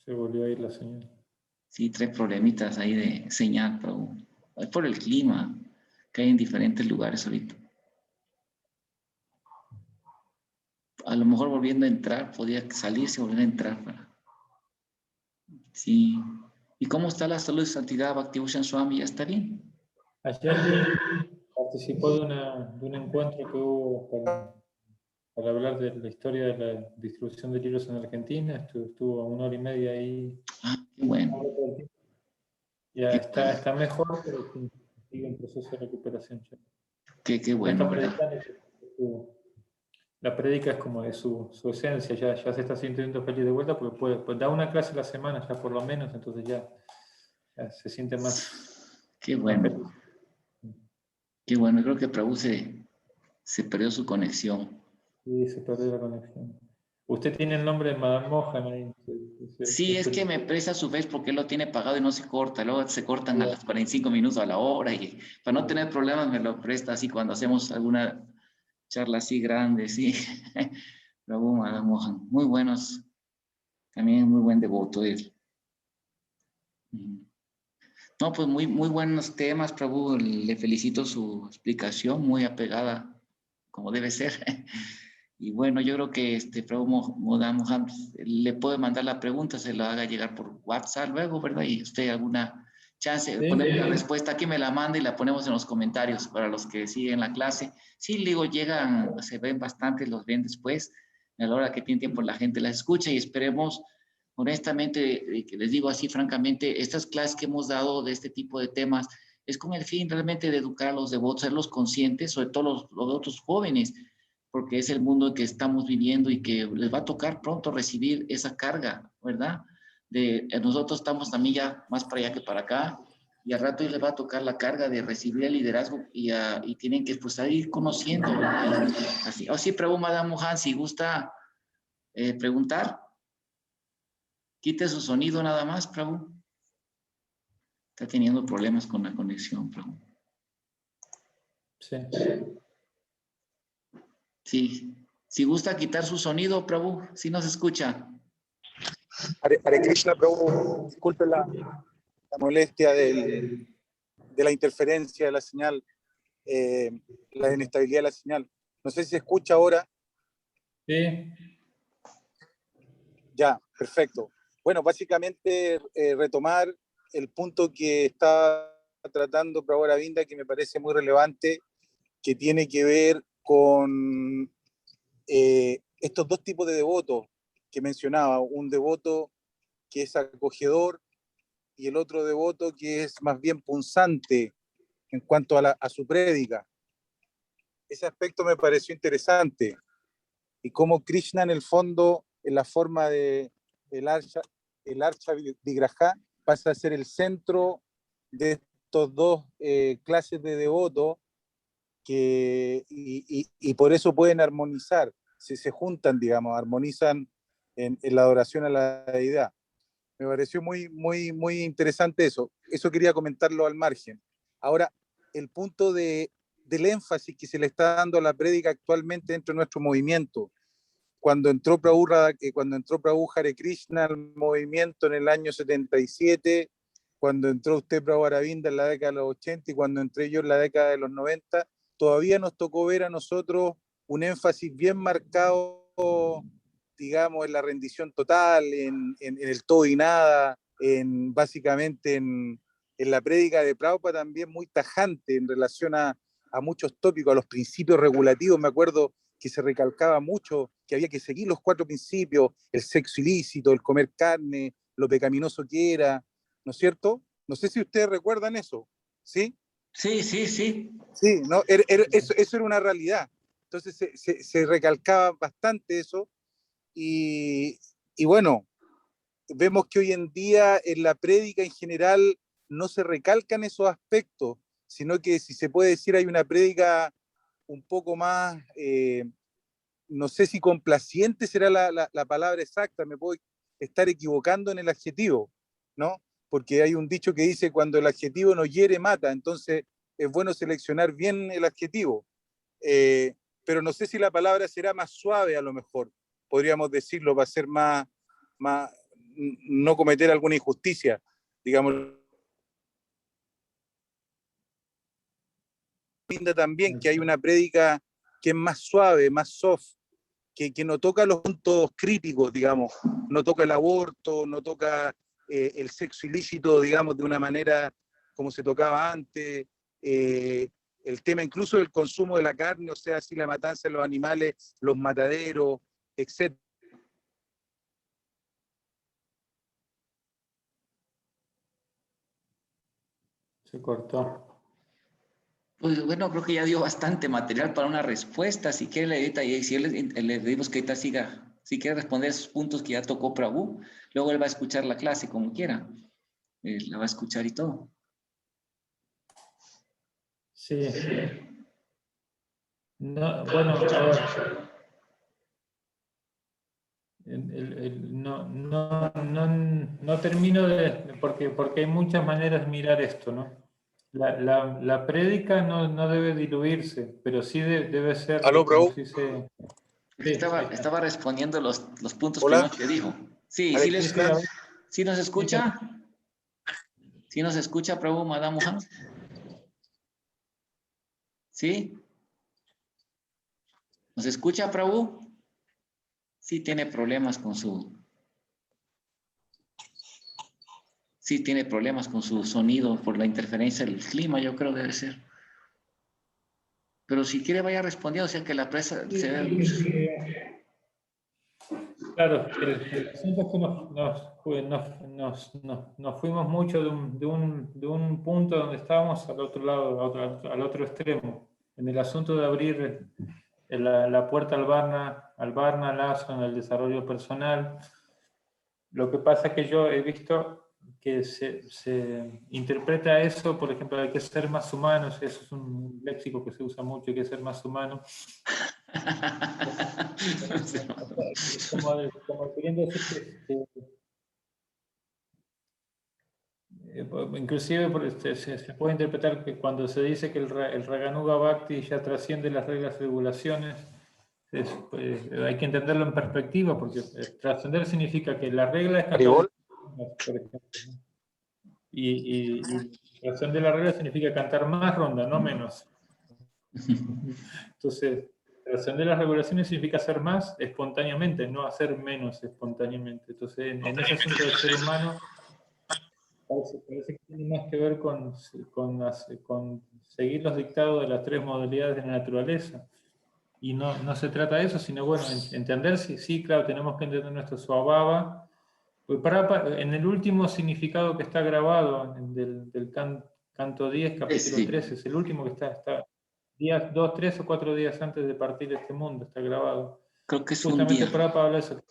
Se volvió a ir la señal. Sí, 3 problemitas ahí de señal, pero es por el clima que hay en diferentes lugares ahorita. a lo mejor volviendo a entrar, podía salirse y volver a entrar. Sí. ¿Y cómo está la salud de Santidad Bhakti-Bhushan Swami? ¿Ya está bien? Ayer participó de un encuentro que hubo para hablar de la historia de la distribución de libros en Argentina. Estuvo 1 hora y media ahí. Ah, qué bueno. Ya Qué, está mejor, pero sigue en proceso de recuperación. qué bueno, ¿verdad? La prédica es como de su esencia, ya se está sintiendo feliz de vuelta, porque pues da una clase a la semana ya por lo menos, entonces ya se siente más. Qué más bueno. feliz. Qué bueno, creo que Prabhu se perdió su conexión. Sí, se perdió la conexión. Usted tiene el nombre de Madame Mohan ahí. Sí, es que me presta su vez porque él lo tiene pagado y no se corta. Luego se cortan a las 45 minutos a la hora y para no tener problemas me lo presta así cuando hacemos alguna charla así grande, sí. Prabhu Madame Mohan, muy buenos, también muy buen devoto él. No, pues muy buenos temas, Prabhu. Le felicito su explicación, muy apegada, como debe ser. Y bueno, yo creo que Prabhu Mohan le puede mandar la pregunta, se la haga llegar por WhatsApp luego, ¿verdad? Y usted alguna chance de poner la respuesta aquí, me la manda y la ponemos en los comentarios para los que siguen la clase. Sí, digo, llegan, se ven bastante, los ven después. A la hora que tiene tiempo la gente las escucha y esperemos, honestamente, que les digo así francamente, estas clases que hemos dado de este tipo de temas es con el fin realmente de educar a los devotos, hacerlos conscientes, sobre todo los devotos jóvenes, porque es el mundo en que estamos viviendo y que les va a tocar pronto recibir esa carga, ¿verdad? Nosotros estamos también ya más para allá que para acá, y al rato les va a tocar la carga de recibir el liderazgo y tienen que pues ir conociendo. Así, sí, Prabhu Madame Mohan, si gusta preguntar, quite su sonido nada más, Prabhu. Está teniendo problemas con la conexión, Prabhu. Sí. Sí. Si gusta quitar su sonido, Prabhu, si nos escucha. Hare Krishna, Prabhu, disculpe la molestia de la interferencia de la señal, la inestabilidad de la señal. No sé si se escucha ahora. Sí. Ya, perfecto. Bueno, básicamente retomar el punto que está tratando Prabhu Aravinda, que me parece muy relevante, que tiene que ver con estos dos tipos de devotos que mencionaba, un devoto que es acogedor y el otro devoto que es más bien punzante en cuanto a su prédica. Ese aspecto me pareció interesante y cómo Krishna en el fondo, en la forma de el Archa Vigraha, pasa a ser el centro de estos dos clases de devotos y por eso pueden armonizar, si se juntan, digamos, armonizan en la adoración a la deidad. Me pareció muy interesante eso. Eso quería comentarlo al margen. Ahora, el punto del énfasis que se le está dando a la prédica actualmente dentro de nuestro movimiento. Cuando entró Prabhu Hare Krishna al movimiento en el año 77, cuando entró usted Prabhu Aravinda en la década de los 80 y cuando entré yo en la década de los 90, todavía nos tocó ver a nosotros un énfasis bien marcado, digamos, en la rendición total, en el todo y nada, básicamente en la prédica de Prabhupada también muy tajante en relación a muchos tópicos, a los principios regulativos. Me acuerdo que se recalcaba mucho que había que seguir los 4 principios, el sexo ilícito, el comer carne, lo pecaminoso que era, ¿no es cierto? No sé si ustedes recuerdan eso, ¿sí? Sí. Sí, ¿no? Eso era una realidad. Entonces se recalcaba bastante eso y bueno, vemos que hoy en día en la prédica en general no se recalcan esos aspectos, sino que si se puede decir hay una prédica un poco más, no sé si complaciente será la palabra exacta, me puedo estar equivocando en el adjetivo, ¿no? Porque hay un dicho que dice cuando el adjetivo no hiere, mata, entonces es bueno seleccionar bien el adjetivo. Pero no sé si la palabra será más suave a lo mejor, podríamos decirlo, para ser más no cometer alguna injusticia, digamos. También que hay una prédica que es más suave, más soft, que no toca los puntos críticos, digamos, no toca el aborto, no toca el sexo ilícito, digamos, de una manera como se tocaba antes, el tema incluso del consumo de la carne, o sea, si la matanza de los animales, los mataderos, etc. Se cortó. Pues bueno, creo que ya dio bastante material para una respuesta. Si quiere, le edita y si le pedimos que ahorita siga, si quiere responder esos puntos que ya tocó Prabhu, luego él va a escuchar la clase como quiera. La va a escuchar y todo. Sí. No, bueno, a ver. No termino porque hay muchas maneras de mirar esto, ¿no? La prédica no debe diluirse, pero sí debe ser, ¿Aló, como bro? se dice. Sí, Estaba respondiendo los puntos Hola. primeros que dijo. Sí, sí, Alex, ¿sí nos escucha? ¿Sí nos escucha, Prabhu, Madame Mohammed? ¿Sí? ¿Nos escucha, Prabhu? Sí tiene problemas con su... Sí tiene problemas con su sonido por la interferencia del clima, yo creo que debe ser. Pero si quiere vaya respondiendo, o sea que la presa se ve... Claro, el asunto es que nos fuimos mucho de un punto donde estábamos al otro lado, al otro extremo, en el asunto de abrir la puerta al Varna, al ashram, al desarrollo personal. Lo que pasa es que yo he visto que se interpreta eso, por ejemplo, hay que ser más humanos, eso es un léxico que se usa mucho, hay que ser más humano. Como queriendo decir inclusive se puede interpretar que cuando se dice que el Raganuga Bhakti ya trasciende las reglas y regulaciones, hay que entenderlo en perspectiva, porque trascender significa que la regla es cantar, por ejemplo, ¿no? Y trascender la regla significa cantar más ronda, no menos. Entonces, trascender las regulaciones significa hacer más espontáneamente, no hacer menos espontáneamente. Entonces, en ese asunto del ser humano, parece que tiene más que ver con seguir los dictados de las tres modalidades de la naturaleza. Y no se trata de eso, sino, bueno, entender, sí, claro, tenemos que entender nuestro swabhava. Pues en el último significado que está grabado, del canto 10, capítulo 13, es el último que está días, 2, 3 o 4 días antes de partir de este mundo, está grabado. Creo que es Justamente un día. Prabhupada habla de eso.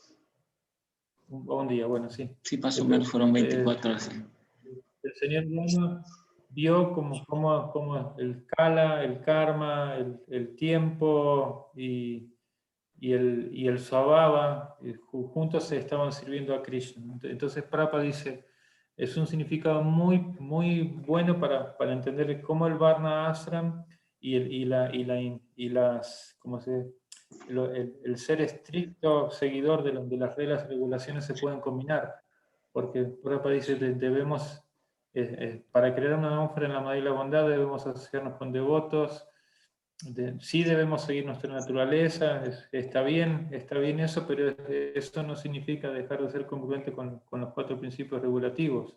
Un día, bueno, sí. Sí, más o menos fueron 24 horas. El señor Brahma vio como el kala, el karma, el tiempo y el svabhava juntos se estaban sirviendo a Krishna. Entonces Prabhupada dice, es un significado muy, muy bueno para entender cómo el Varna Ashram el ser estricto seguidor de las reglas y regulaciones se pueden combinar. Porque Prabhupada dice, debemos, para crear una atmósfera en la madre y la bondad, debemos asociarnos con devotos. Sí debemos seguir nuestra naturaleza, está bien eso, pero eso no significa dejar de ser congruente con los 4 principios regulativos.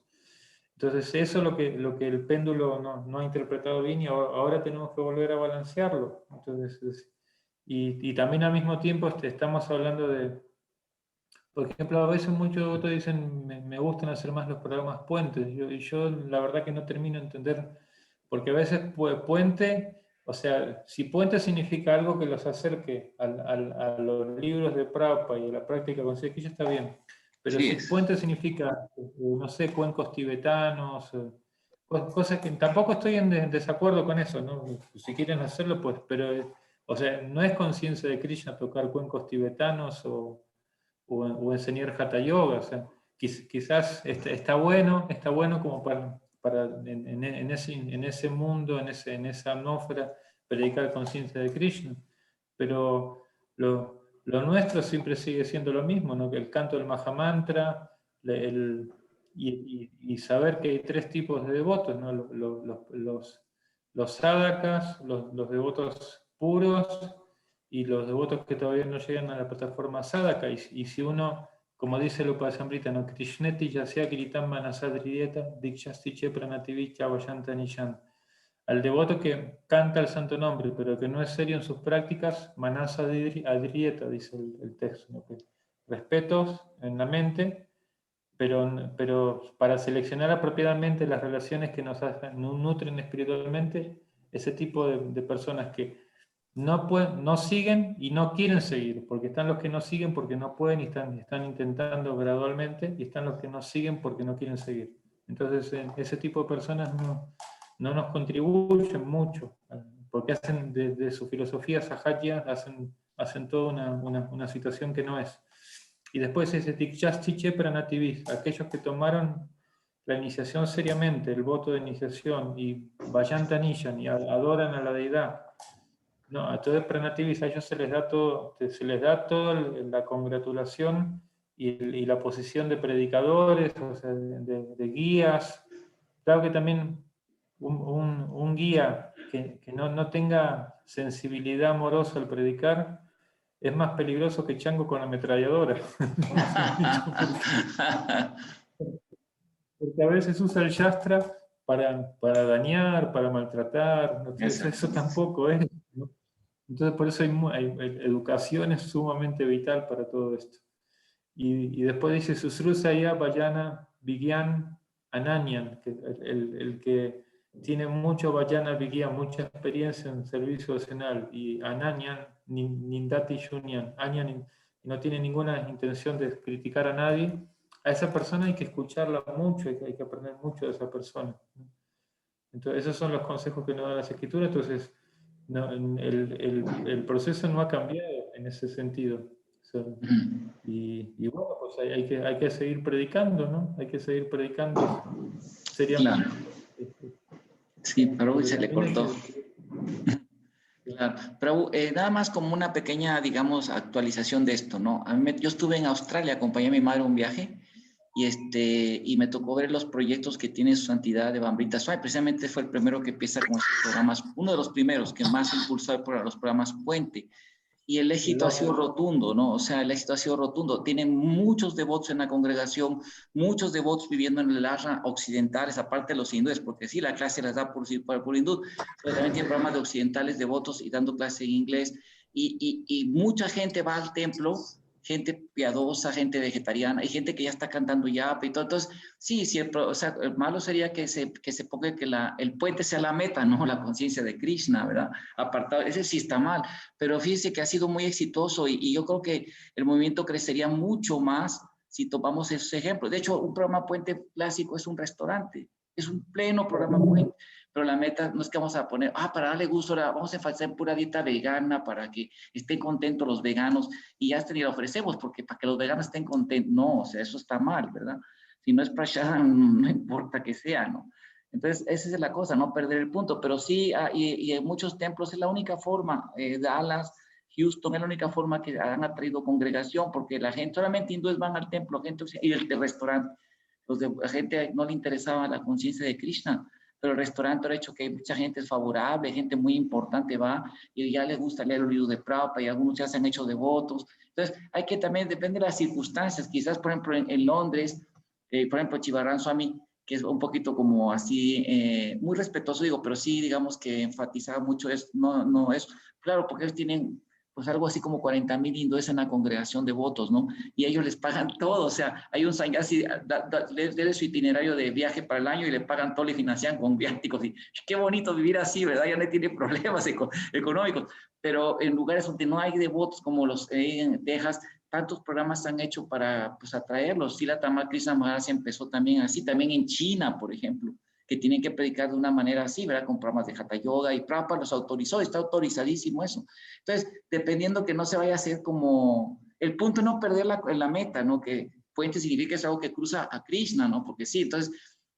Entonces eso es lo que el péndulo no ha interpretado bien y ahora tenemos que volver a balancearlo. Entonces, y también al mismo tiempo estamos hablando de, por ejemplo, a veces muchos devotos dicen, me gustan hacer más los programas puentes, y yo la verdad que no termino de entender, porque a veces puente, o sea, si puente significa algo que los acerque a los libros de Prabhupada y a la práctica con Sequilla, está bien, pero Sí, si puente significa, no sé, cuencos tibetanos, cosas que tampoco estoy en desacuerdo con eso, ¿no? Si quieren hacerlo, pues, pero, o sea, no es conciencia de Krishna tocar cuencos tibetanos o enseñar Hatha Yoga. O sea, quizás está bueno como para en ese mundo, en esa atmósfera, predicar conciencia de Krishna. Pero lo nuestro siempre sigue siendo lo mismo, ¿no? Que el canto del Mahamantra, y saber que hay 3 tipos de devotos, ¿no? Los sadhakas, los devotos puros, y los devotos que todavía no llegan a la plataforma Sadhaka, y si uno, como dice el Upasamrita, no Krishneti yasya kiritam manasadriyeta dikshasti pranativicha vayanta nishan. Al devoto que canta el santo nombre, pero que no es serio en sus prácticas, manasa adrieta, dice el texto, ¿no? Que respetos en la mente, pero para seleccionar apropiadamente las relaciones que nos nutren espiritualmente, ese tipo de personas que no siguen y no quieren seguir, porque están los que no siguen porque no pueden y están intentando gradualmente, y están los que no siguen porque no quieren seguir. Entonces, ese tipo de personas no nos contribuyen mucho, porque hacen de su filosofía Sahaja, hacen toda una situación que no es. Y después ese Tikshasti Pranativis, aquellos que tomaron la iniciación seriamente, el voto de iniciación, y Vayanta Nishan, y adoran a la deidad. No, a todos Pranativis a ellos se les da toda la congratulación y la posición de predicadores, o sea, de guías. Claro que también un guía que no tenga sensibilidad amorosa al predicar es más peligroso que chango con ametralladora. Porque a veces usa el Shastra para dañar, para maltratar, ¿no? Eso tampoco es, ¿no? Entonces por eso educación es sumamente vital para todo esto. Y después dice Susrusa ya Vayana Vigyan Ananyan, que el que tiene mucho Vayana Vigyan, mucha experiencia en servicio docenal, y Ananyan Nindati Shunyan, Anyan no tiene ninguna intención de criticar a nadie, a esa persona hay que escucharla mucho, hay que aprender mucho de esa persona. Entonces esos son los consejos que nos dan las escrituras. Entonces no, el proceso no ha cambiado en ese sentido. O sea, y bueno, pues hay que seguir predicando, ¿no? Hay que seguir predicando seriamente. Claro. Sí, pero se le cortó. Claro, pero nada más como una pequeña, digamos, actualización de esto, ¿no? Yo estuve en Australia, acompañé a mi madre a un viaje y me tocó ver los proyectos que tiene su santidad de Amrita Swami. Precisamente fue el primero que empieza con estos programas, uno de los primeros que más impulsó por los programas Puente. Y el éxito ha sido rotundo, ¿no? O sea, el éxito ha sido rotundo. Tienen muchos devotos en la congregación, muchos devotos viviendo en el ashram occidentales, aparte de los hindúes, porque sí, la clase las da por hindú, pero también tiene programas de occidentales devotos y dando clase en inglés. Y mucha gente va al templo, gente piadosa, gente vegetariana, hay gente que ya está cantando yapa y todo. Entonces, sí, o sea, el malo sería que se ponga que el puente sea la meta, ¿no? La conciencia de Krishna, ¿verdad? Apartado, ese sí está mal, pero fíjense que ha sido muy exitoso y yo creo que el movimiento crecería mucho más si tomamos esos ejemplos. De hecho, un programa Puente clásico es un restaurante, es un pleno programa Puente, pero la meta no es que vamos a poner, para darle gusto, ahora vamos a enfatizar pura dieta vegana para que estén contentos los veganos y ya ni la ofrecemos porque para que los veganos estén contentos, no, o sea, eso está mal, ¿verdad? Si no es prashadam, no importa que sea, ¿no? Entonces, esa es la cosa, no perder el punto, pero sí, y en muchos templos es la única forma, Dallas, Houston es la única forma que han atraído congregación, porque la gente, solamente hindúes van al templo, gente y el restaurante, la gente no le interesaba la conciencia de Krishna, pero el restaurante ha hecho que mucha gente es favorable, gente muy importante va y ya les gusta leer los libros de Prabhupada y algunos ya se han hecho devotos. Entonces, hay que también, depende de las circunstancias, quizás, por ejemplo, en Londres, por ejemplo, Chivaran Swami, que es un poquito como así, muy respetuoso, digo, pero sí, digamos que enfatizaba mucho, no es, claro, porque ellos tienen pues algo así como 40,000 hindúes en la congregación de votos, ¿no? Y ellos les pagan todo, o sea, hay un sanyasi, le su itinerario de viaje para el año y le pagan todo, le financian con viáticos, y qué bonito vivir así, ¿verdad? Ya no tiene problemas económicos, pero en lugares donde no hay devotos como los en Texas, tantos programas se han hecho para pues, atraerlos. Srila Tamal Krishna Maharaj empezó también así, también en China, por ejemplo, que tienen que predicar de una manera así, ¿verdad? Con programas de Hatha Yoga y Prabhupada los autorizó, está autorizadísimo eso. Entonces, dependiendo que no se vaya a hacer como, el punto es no perder la meta, ¿no? Que puente significa que es algo que cruza a Krishna, ¿no? Porque sí, entonces,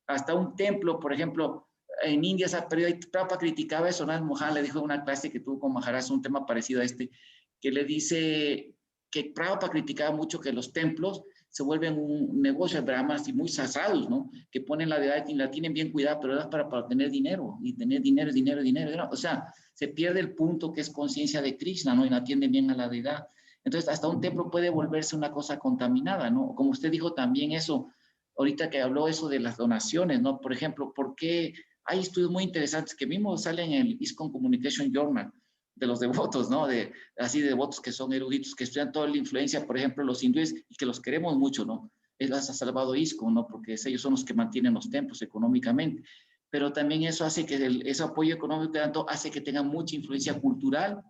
hasta un templo, por ejemplo, en India se ha perdido, y Prabhupada criticaba eso, ¿no? Mohan le dijo en una clase que tuvo con Maharaj, un tema parecido a este, que le dice que Prabhupada criticaba mucho que los templos se vuelven un negocio de brahmas y muy sasados, ¿no? Que ponen la deidad y la tienen bien cuidada, pero es para tener dinero, y tener dinero, dinero. O sea, se pierde el punto que es conciencia de Krishna, ¿no? Y no atiende bien a la deidad. Entonces, hasta un templo puede volverse una cosa contaminada, ¿no? Como usted dijo también eso, ahorita que habló eso de las donaciones, ¿no? Por ejemplo, ¿por qué hay estudios muy interesantes que mismo salen en el ISKCON Communication Journal de los devotos, ¿no? Así de devotos que son eruditos, que estudian toda la influencia, por ejemplo, los hindúes, y que los queremos mucho, ¿no? Él las ha salvado ISKCON, ¿no? Porque ellos son los que mantienen los templos económicamente. Pero también eso hace que ese apoyo económico que dan hace que tengan mucha influencia cultural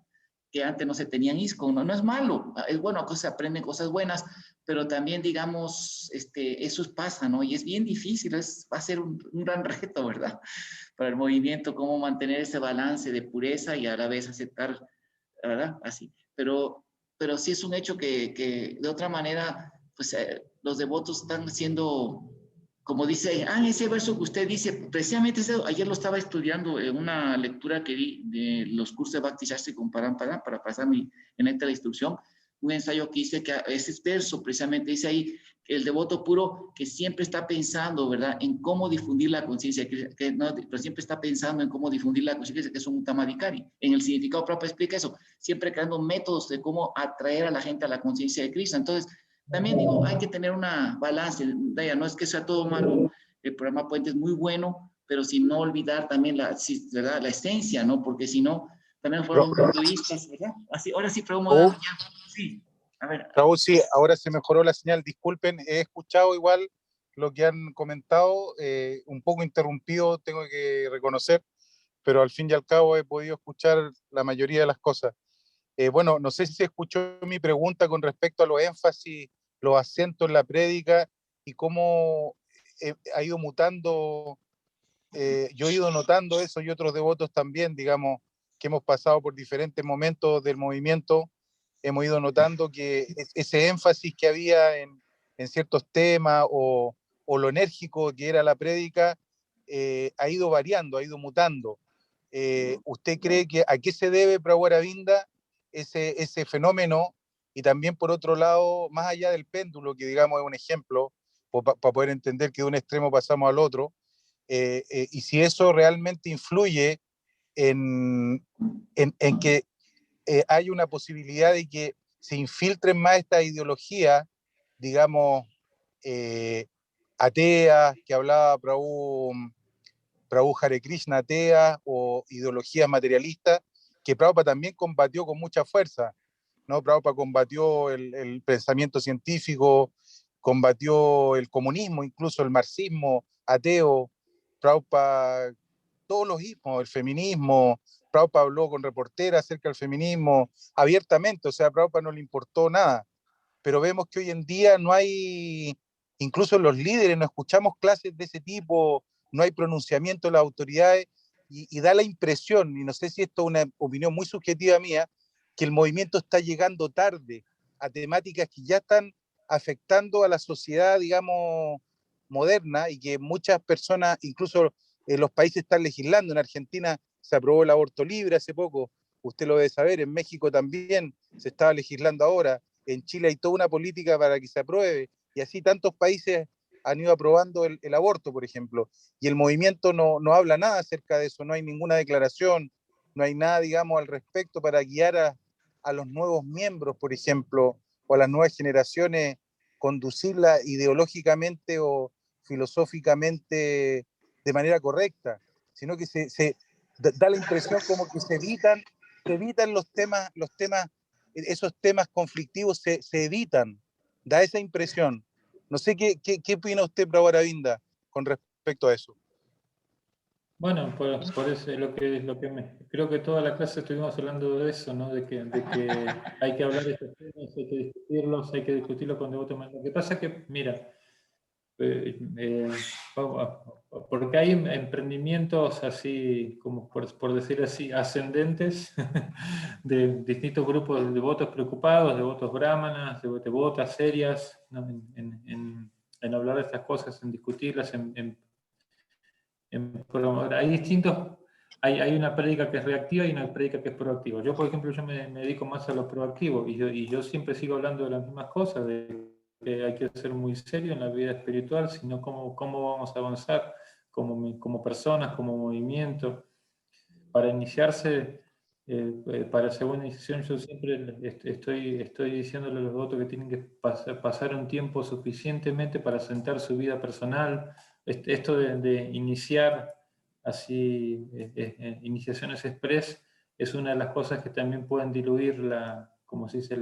que antes no se tenía en ISKCON, ¿no? No es malo, es bueno, se aprenden cosas buenas, pero también, digamos, eso pasa, ¿no? Y es bien difícil, va a ser un gran reto, ¿verdad? Para el movimiento, cómo mantener ese balance de pureza y a la vez aceptar, ¿verdad? Así. Pero sí es un hecho que de otra manera, pues los devotos están siendo, como dice, ese verso que usted dice, precisamente ayer lo estaba estudiando en una lectura que di de los cursos de Bhakti Shastri con Parampara, para pasar en esta instrucción, un ensayo que hice, que ese verso precisamente dice ahí, que el devoto puro que siempre está pensando, ¿verdad?, en cómo difundir la conciencia, que no, pero siempre está pensando en cómo difundir la conciencia, que es un Uttamadhikari. En el significado propio explica eso, siempre creando métodos de cómo atraer a la gente a la conciencia de Krishna. Entonces, también digo, hay que tener una balance, no es que sea todo malo, el programa Puente es muy bueno, pero sin no olvidar también ¿verdad?, la esencia, ¿no? Porque si no, también fueron hinduistas, ¿verdad? Así, ahora sí, Prabhupada, sí, a ver. Raúl, sí, ahora se mejoró la señal, disculpen, he escuchado igual lo que han comentado, un poco interrumpido, tengo que reconocer, pero al fin y al cabo he podido escuchar la mayoría de las cosas. Bueno, no sé si se escuchó mi pregunta con respecto a los énfasis, los acentos en la prédica y cómo ha ido mutando. Yo he ido notando eso y otros devotos también, digamos, que hemos pasado por diferentes momentos del movimiento, hemos ido notando que ese énfasis que había en ciertos temas o lo enérgico que era la prédica, ha ido variando, ha ido mutando. ¿Usted cree que a qué se debe, Prabhu Aravinda, ese fenómeno? Y también, por otro lado, más allá del péndulo, que digamos es un ejemplo, para poder entender que de un extremo pasamos al otro, y si eso realmente influye en que hay una posibilidad de que se infiltren más esta ideología, digamos, ateas, que hablaba Prabhu Hare Krishna, atea o ideologías materialistas, que Prabhupada también combatió con mucha fuerza, ¿no? Prabhupada combatió el pensamiento científico, combatió el comunismo, incluso el marxismo ateo, Prabhupada, todos los ismos, el feminismo, Prabhupada habló con reporteras acerca del feminismo abiertamente, o sea, a Prabhupada no le importó nada, pero vemos que hoy en día no hay, incluso los líderes, no escuchamos clases de ese tipo, no hay pronunciamiento de las autoridades, y da la impresión, y no sé si esto es una opinión muy subjetiva mía, que el movimiento está llegando tarde a temáticas que ya están afectando a la sociedad, digamos, moderna, y que muchas personas, incluso los países están legislando. En Argentina se aprobó el aborto libre hace poco, usted lo debe saber, en México también se estaba legislando ahora, en Chile hay toda una política para que se apruebe, y así tantos países han ido aprobando el aborto, por ejemplo, y el movimiento no habla nada acerca de eso, no hay ninguna declaración, no hay nada, digamos, al respecto para guiar a los nuevos miembros, por ejemplo, o a las nuevas generaciones, conducirla ideológicamente o filosóficamente de manera correcta, sino que se da la impresión como que se evitan los temas, esos temas conflictivos se evitan, da esa impresión. No sé qué opina usted, Prabhu Aravinda, con respecto a eso. Bueno, por eso es lo que creo que toda la clase estuvimos hablando de eso, ¿no? De que hay que hablar de estos temas, hay que discutirlos con devotos. Lo que pasa es que, mira, porque hay emprendimientos así, como por decir así, ascendentes de distintos grupos de devotos preocupados, devotos brahmanas, devotas serias, ¿no? En hablar de estas cosas, en discutirlas, hay distintos, hay una prédica que es reactiva y una prédica que es proactiva. Yo, por ejemplo, me dedico más a lo proactivo y yo siempre sigo hablando de las mismas cosas, de que hay que ser muy serio en la vida espiritual, sino cómo vamos a avanzar como personas, como movimiento. Para iniciarse para segunda iniciación yo siempre estoy diciéndole a los devotos que tienen que pasar un tiempo suficientemente para sentar su vida personal. Esto de iniciar así iniciaciones express es una de las cosas que también pueden diluir como se dice,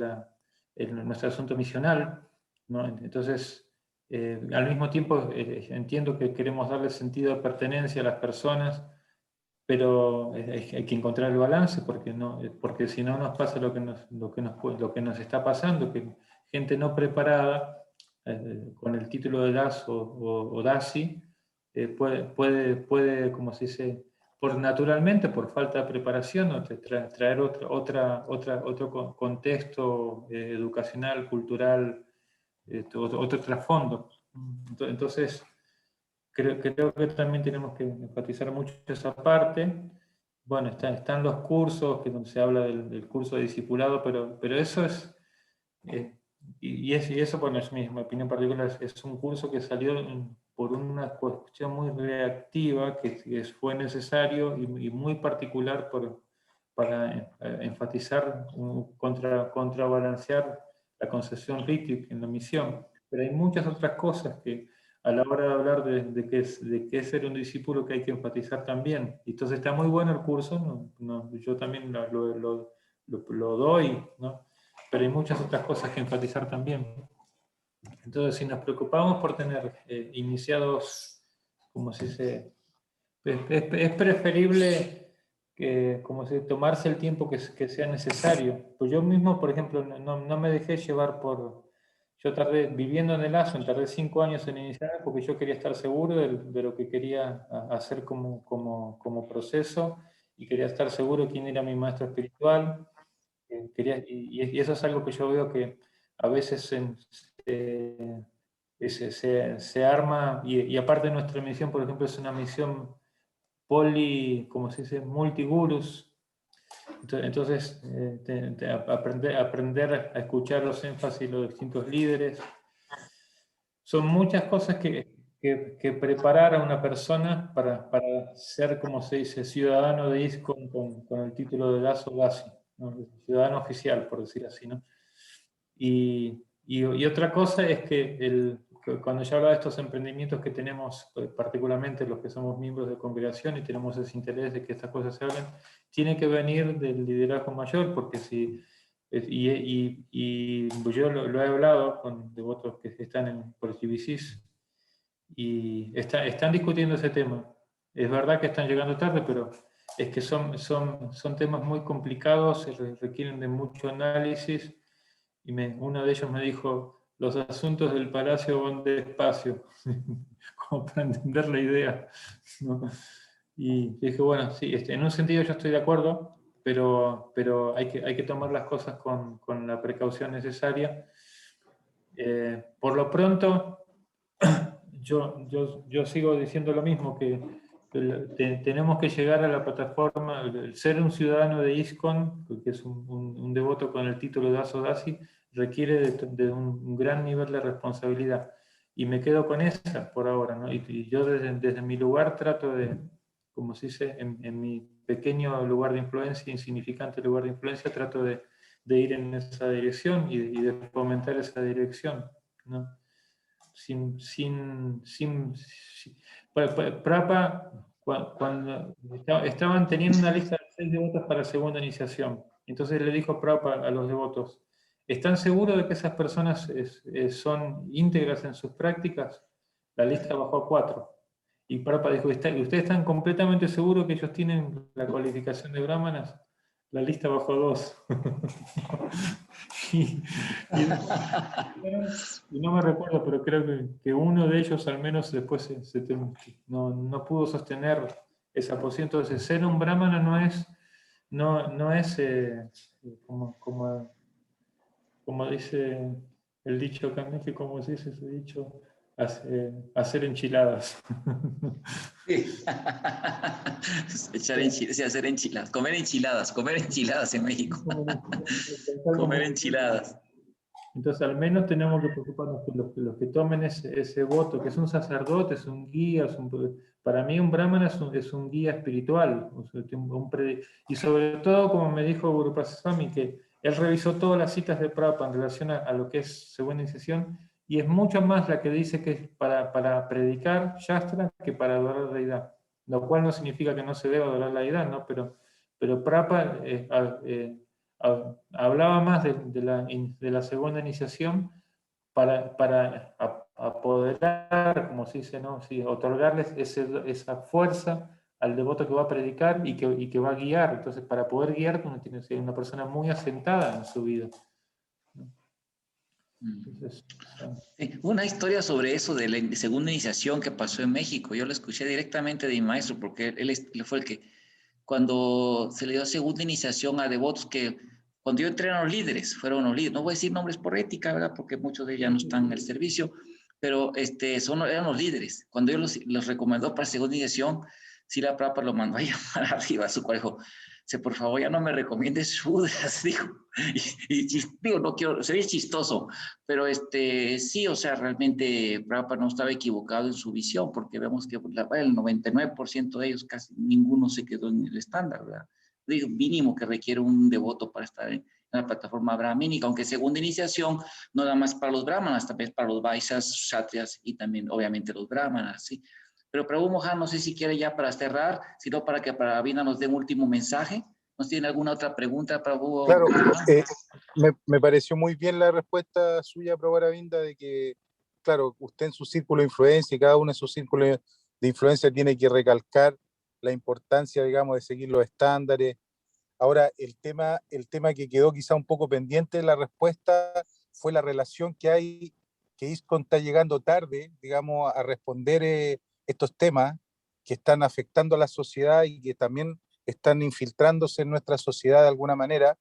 nuestro asunto misional, ¿no? Entonces, al mismo tiempo entiendo que queremos darle sentido de pertenencia a las personas, pero hay que encontrar el balance, porque si no nos pasa lo que nos está pasando, que gente no preparada, con el título de DAS o DASI, puede, como se dice, naturalmente, por falta de preparación, traer otro contexto educacional, cultural, otro trasfondo. Entonces, creo que también tenemos que enfatizar mucho esa parte. Bueno, están los cursos, donde se habla del curso de discipulado, pero eso es, y eso, bueno, es mi opinión particular, es un curso que salió por una cuestión muy reactiva, que fue necesario y muy particular para enfatizar, contrabalancear la concepción Rittvik en la misión. Pero hay muchas otras cosas que a la hora de hablar de qué es ser un discípulo que hay que enfatizar también. Y entonces está muy bueno el curso, yo también lo doy, ¿no? Pero hay muchas otras cosas que enfatizar también. Entonces, si nos preocupamos por tener iniciados, como se dice, es preferible tomarse el tiempo que sea necesario. Pues yo mismo, por ejemplo, no me dejé llevar yo tardé, viviendo en el ASO, tardé 5 años en iniciar porque yo quería estar seguro de lo que quería hacer como proceso, y quería estar seguro de quién era mi maestro espiritual. Y eso es algo que yo veo que a veces se arma, y aparte nuestra misión, por ejemplo, es una misión como se dice, multigurus. Entonces, aprender a escuchar los énfasis de los distintos líderes. Son muchas cosas que preparar a una persona para ser, como se dice, ciudadano de ISKCON con el título de DAS o DASI, ¿no? Ciudadano oficial, por decir así, ¿no? Y otra cosa es que cuando yo hablaba de estos emprendimientos que tenemos, particularmente los que somos miembros de congregación y tenemos ese interés de que estas cosas se hablen, tiene que venir del liderazgo mayor, porque yo lo he hablado con devotos que están por el GBCs y están discutiendo ese tema. Es verdad que están llegando tarde, pero es que son temas muy complicados, requieren de mucho análisis. Y uno de ellos me dijo: los asuntos del palacio van despacio, como para entender la idea, ¿no? Y dije, bueno, sí, en un sentido yo estoy de acuerdo, pero hay que tomar las cosas con la precaución necesaria. Por lo pronto, yo sigo diciendo lo mismo, que tenemos que llegar a la plataforma, el ser un ciudadano de ISKCON, que es un devoto con el título de DAS o DASI, requiere de un gran nivel de responsabilidad. Y me quedo con esa por ahora, ¿no? Y yo desde mi lugar trato de, como se dice, en mi pequeño lugar de influencia, insignificante lugar de influencia, trato de ir en esa dirección y de fomentar esa dirección, ¿no? Prabhupada, cuando estaban teniendo una lista de 6 devotos para segunda iniciación, entonces le dijo Prabhupada a los devotos: ¿están seguros de que esas personas son íntegras en sus prácticas? La lista bajó a 4. Y Prabhupada dijo: ¿ustedes están completamente seguros que ellos tienen la cualificación de brahmanas? La lista bajó a 2. y no me recuerdo, pero creo que uno de ellos al menos después no pudo sostener esa posición. Entonces, ser un brahmana no es como dice el dicho también, que como se dice ese dicho, hacer enchiladas. Sí. Hacer enchiladas, comer enchiladas en México. Comer enchiladas. Entonces, al menos tenemos que preocuparnos que los que tomen ese voto, que es un sacerdote, es un guía, para mí un brahmana es un guía espiritual, y sobre todo, como me dijo Guru Prasad Swami, que él revisó todas las citas de Prabhupada en relación a lo que es segunda iniciación, y es mucho más la que dice que es para predicar Shastra que para adorar la deidad, lo cual no significa que no se deba adorar la deidad, ¿no? Pero Prabhupada hablaba más de la segunda iniciación para apoderar, como se dice, ¿no? Sí, otorgarles esa fuerza al devoto que va a predicar y que va a guiar. Entonces, para poder guiar, uno tiene que ser una persona muy asentada en su vida. Entonces, una historia sobre eso de la segunda iniciación que pasó en México. Yo lo escuché directamente de mi maestro, porque él fue el que, cuando se le dio segunda iniciación a devotos, que cuando yo entré a los líderes, fueron los líderes, no voy a decir nombres por ética, ¿verdad? Porque muchos de ellos ya no están en el servicio, pero eran los líderes. Cuando yo los recomendó para segunda iniciación, Srila Prabhupada lo mandó a llamar arriba a su cuerpo. Dice, por favor, ya no me recomiendes Shudras, dijo. Digo, no quiero, sería chistoso, pero sí, o sea, realmente Prabhupada no estaba equivocado en su visión, porque vemos que el 99% de ellos, casi ninguno se quedó en el estándar, ¿verdad? Digo, mínimo que requiere un devoto para estar en la plataforma brahmínica, aunque segunda iniciación, no nada más para los brahmanas, también para los vaishyas, kshatriyas y también, obviamente, los brahmanas, ¿sí? Pero Prabhu Mohan, no sé si quiere ya para cerrar, sino para que para Vina nos dé un último mensaje. ¿Nos tiene alguna otra pregunta, Prabhu? Claro, me pareció muy bien la respuesta suya, Prabhu Aravinda, de que, claro, usted en su círculo de influencia y cada uno en su círculo de influencia tiene que recalcar la importancia, digamos, de seguir los estándares. Ahora, el tema que quedó quizá un poco pendiente de la respuesta fue la relación que hay, que ISKCON está llegando tarde, digamos, a responder estos temas que están afectando a la sociedad y que también están infiltrándose en nuestra sociedad de alguna manera,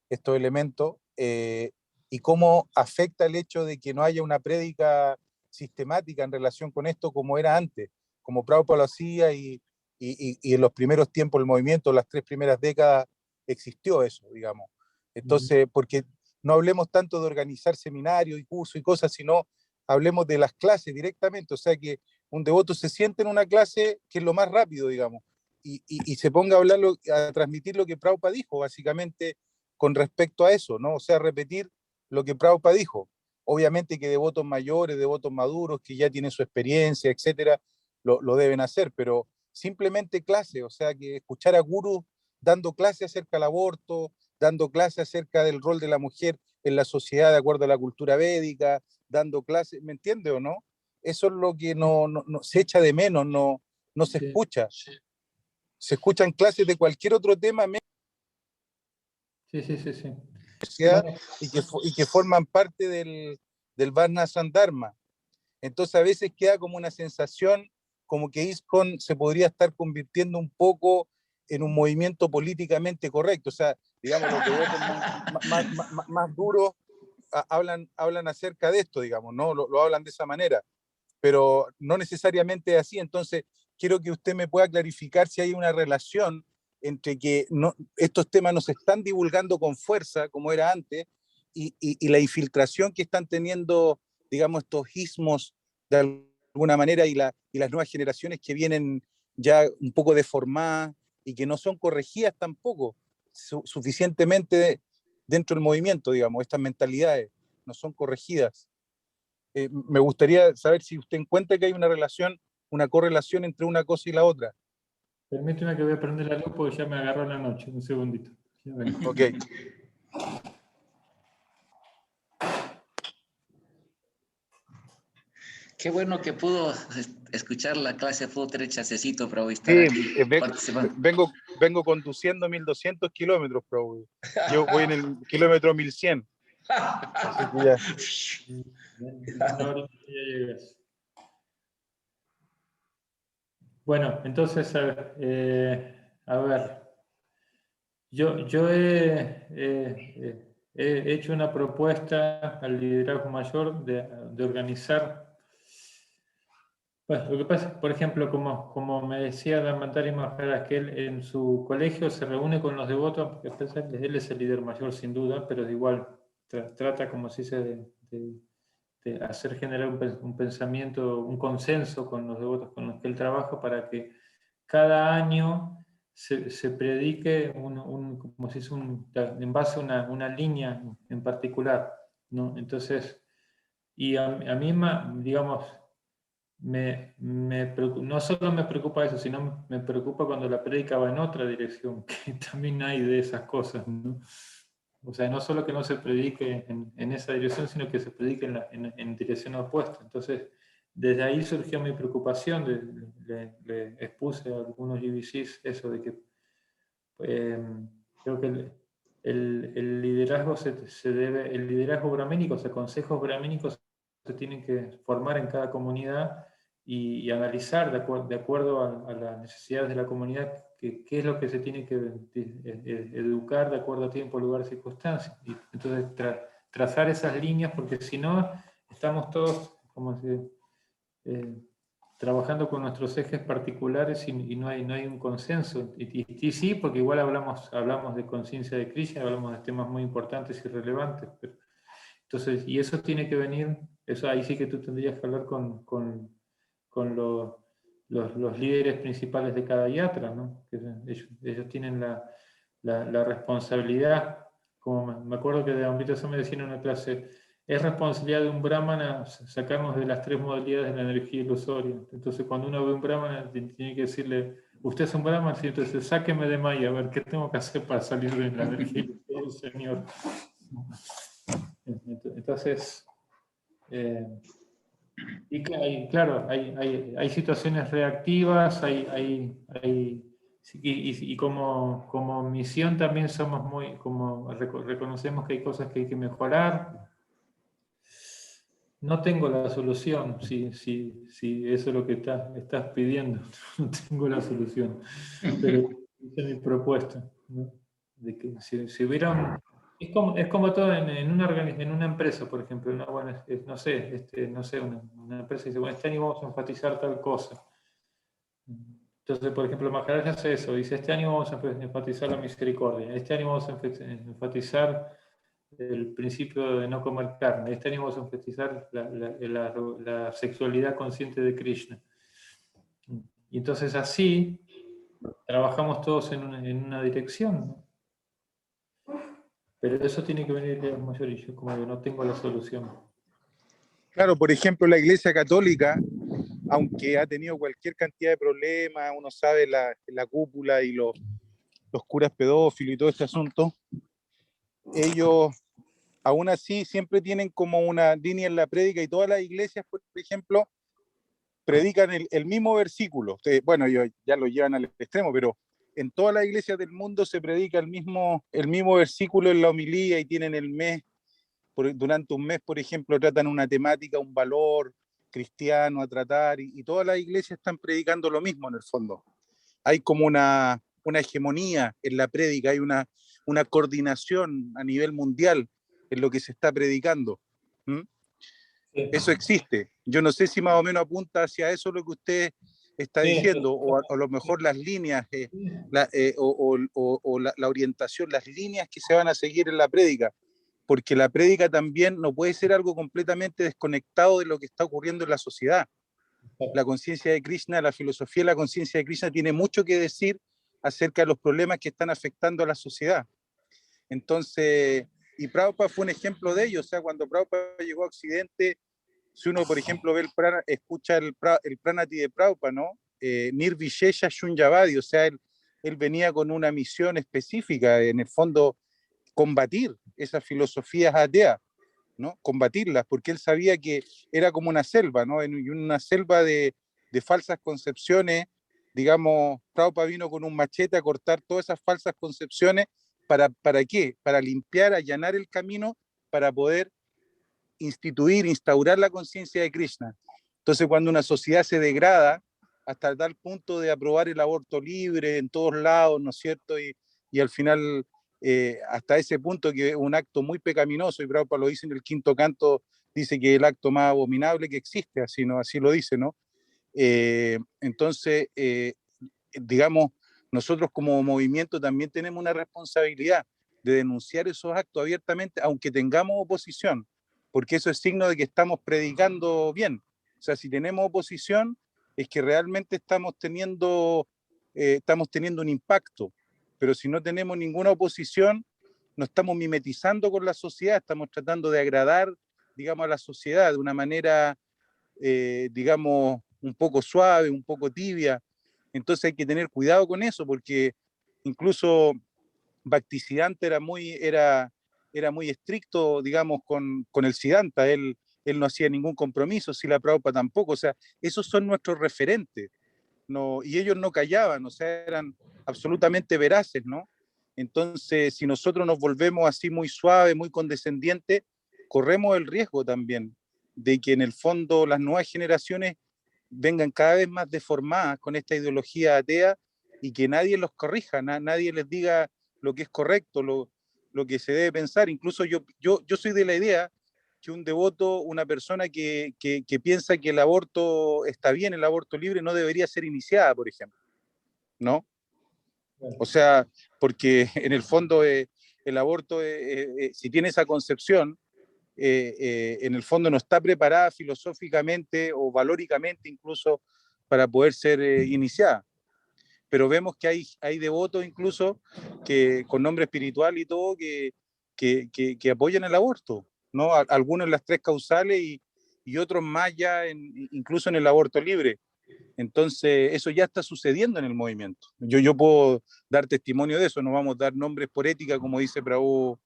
estos elementos, y cómo afecta el hecho de que no haya una prédica sistemática en relación con esto como era antes, como Prabhupada lo hacía y en los primeros tiempos del movimiento, las 3 primeras décadas, existió eso, digamos. Entonces, porque no hablemos tanto de organizar seminarios y cursos y cosas, sino hablemos de las clases directamente, o sea, que un devoto se siente en una clase que es lo más rápido, digamos, y se ponga a hablar, a transmitir lo que Prabhupada dijo, básicamente, con respecto a eso, ¿no? O sea, repetir lo que Prabhupada dijo. Obviamente que devotos mayores, devotos maduros, que ya tienen su experiencia, etcétera, lo deben hacer, pero simplemente clase, o sea, que escuchar a gurús dando clase acerca del aborto, dando clase acerca del rol de la mujer en la sociedad de acuerdo a la cultura védica, dando clase, ¿me entiende o no? Eso es lo que no se echa de menos, no se escucha. Se escuchan clases de cualquier otro tema sí. y que forman parte del Varnashram Dharma. Entonces a veces queda como una sensación como que ISKCON se podría estar convirtiendo un poco en un movimiento políticamente correcto. O sea, digamos, los devotos más duros hablan acerca de esto, digamos, ¿no? Lo hablan de esa manera, pero no necesariamente es así. Entonces, quiero que usted me pueda clarificar si hay una relación entre que estos temas no se están divulgando con fuerza, como era antes, y la infiltración que están teniendo, digamos, estos ismos de alguna manera y las nuevas generaciones que vienen ya un poco deformadas y que no son corregidas tampoco suficientemente dentro del movimiento, digamos, estas mentalidades no son corregidas. Me gustaría saber si usted encuentra que hay una relación, una correlación entre una cosa y la otra. Permíteme que voy a prender la luz porque ya me agarró la noche. Un segundito. Ok. Qué bueno que pudo escuchar la clase, pudo tener chancecito para estar Sí, aquí participando. vengo conduciendo 1200 kilómetros, pero yo voy en el kilómetro 1100. Así que ya. Bueno, entonces, a ver, yo he hecho una propuesta al liderazgo mayor de organizar. Pues, lo que pasa, por ejemplo, como me decía Dharmantari Maharaj, que él en su colegio se reúne con los devotos, porque él es el líder mayor sin duda, pero igual trata, como se dice, de hacer generar un pensamiento, un consenso con los devotos con los que él trabaja para que cada año se predique como se dice, en base a una línea en particular, ¿no? Entonces, y a mí, digamos, no solo me preocupa eso, sino me preocupa cuando la prédica va en otra dirección, que también hay de esas cosas, ¿no? O sea, no solo que no se predique en esa dirección, sino que se predique en dirección opuesta. Entonces, desde ahí surgió mi preocupación, le expuse a algunos GBCs eso de que creo que el liderazgo el liderazgo brahmínico, o sea, consejos brahmínicos se tienen que formar en cada comunidad y analizar de acuerdo a las necesidades de la comunidad qué es lo que se tiene que educar de acuerdo a tiempo, lugar, circunstancias. Y entonces trazar esas líneas, porque si no, estamos todos como trabajando con nuestros ejes particulares y no hay un consenso. Y sí, porque igual hablamos de conciencia de Krishna, hablamos de temas muy importantes y relevantes. Entonces, y eso tiene que venir, eso ahí sí que tú tendrías que hablar con los líderes principales de cada yatra, ¿no? Que ellos tienen la responsabilidad, como me acuerdo que de Amrita me decía en una clase, es responsabilidad de un brahmana sacarnos de las 3 modalidades de la energía ilusoria. Entonces, cuando uno ve un brahmana, tiene que decirle, usted es un brahmana, ¿sí? Entonces sáqueme de Maya, a ver qué tengo que hacer para salir de la energía ilusoria, señor. Entonces, y claro, hay situaciones reactivas, y como misión también somos como reconocemos que hay cosas que hay que mejorar. No tengo la solución, si eso es lo que estás pidiendo, no tengo la solución, pero esa es mi propuesta, ¿no? De que si hubiera es como todo en una empresa, por ejemplo, no sé, una empresa dice, bueno, este año vamos a enfatizar tal cosa. Entonces, por ejemplo, Maharaj hace eso, dice, este año vamos a enfatizar la misericordia, este año vamos a enfatizar el principio de no comer carne, este año vamos a enfatizar la sexualidad consciente de Krishna. Y entonces así trabajamos todos en una dirección, ¿no? Pero eso tiene que venir de los mayores, yo como que no tengo la solución. Claro, por ejemplo, la Iglesia Católica, aunque ha tenido cualquier cantidad de problemas, uno sabe la cúpula y los curas pedófilos y todo este asunto, ellos aún así siempre tienen como una línea en la prédica, y todas las iglesias, por ejemplo, predican el mismo versículo. Bueno, ellos ya lo llevan al extremo, pero en todas las iglesias del mundo se predica el mismo versículo en la homilía, y tienen el mes, durante un mes, por ejemplo, tratan una temática, un valor cristiano a tratar, y todas las iglesias están predicando lo mismo en el fondo. Hay como una hegemonía en la prédica, hay una coordinación a nivel mundial en lo que se está predicando. ¿Mm? Sí. Eso existe. Yo no sé si más o menos apunta hacia eso lo que usted está diciendo, o a lo mejor las líneas, la orientación, las líneas que se van a seguir en la prédica, porque la prédica también no puede ser algo completamente desconectado de lo que está ocurriendo en la sociedad. La conciencia de Krishna, la filosofía de la conciencia de Krishna tiene mucho que decir acerca de los problemas que están afectando a la sociedad. Entonces, y Prabhupada fue un ejemplo de ello. O sea, cuando Prabhupada llegó a Occidente, si uno, por ejemplo, escucha el Pranati de Prabhupada, ¿no? Nirvishesha Shunyavadi, o sea, él venía con una misión específica, en el fondo, combatir esas filosofías ateas, ¿no? Combatirlas, porque él sabía que era como una selva, ¿no? Y una selva de falsas concepciones. Digamos, Prabhupada vino con un machete a cortar todas esas falsas concepciones. ¿Para qué? Para limpiar, allanar el camino, para poder instaurar la conciencia de Krishna. Entonces, cuando una sociedad se degrada hasta tal punto de aprobar el aborto libre en todos lados, ¿no es cierto? Y al final, hasta ese punto, que es un acto muy pecaminoso, y Prabhupada lo dice en el quinto canto, dice que es el acto más abominable que existe, así, ¿no? Así lo dice, ¿no? Entonces, digamos, nosotros como movimiento también tenemos una responsabilidad de denunciar esos actos abiertamente, aunque tengamos oposición, porque eso es signo de que estamos predicando bien. O sea, si tenemos oposición, es que realmente estamos teniendo un impacto, pero si no tenemos ninguna oposición, no estamos mimetizando con la sociedad, estamos tratando de agradar, digamos, a la sociedad de una manera, digamos, un poco suave, un poco tibia. Entonces hay que tener cuidado con eso, porque incluso Bhaktisiddhanta era muy estricto, digamos, con el Siddhanta. Él no hacía ningún compromiso, Srila Prabhupada tampoco. O sea, esos son nuestros referentes, ¿no? Y ellos no callaban, o sea, eran absolutamente veraces, ¿no? Entonces, si nosotros nos volvemos así muy suaves, muy condescendientes, corremos el riesgo también de que en el fondo las nuevas generaciones vengan cada vez más deformadas con esta ideología atea y que nadie los corrija, nadie les diga lo que es correcto, lo que se debe pensar. Incluso yo soy de la idea que un devoto, una persona que piensa que el aborto está bien, el aborto libre, no debería ser iniciada, por ejemplo, ¿no? O sea, porque en el fondo el aborto, si tiene esa concepción, en el fondo no está preparada filosóficamente o valóricamente incluso para poder ser iniciada. Pero vemos que hay devotos incluso que con nombre espiritual y todo que apoyan el aborto, ¿no? Algunos en las tres causales y otros más ya incluso en el aborto libre. Entonces, eso ya está sucediendo en el movimiento. Yo puedo dar testimonio de eso, no vamos a dar nombres por ética, como dice Prabhu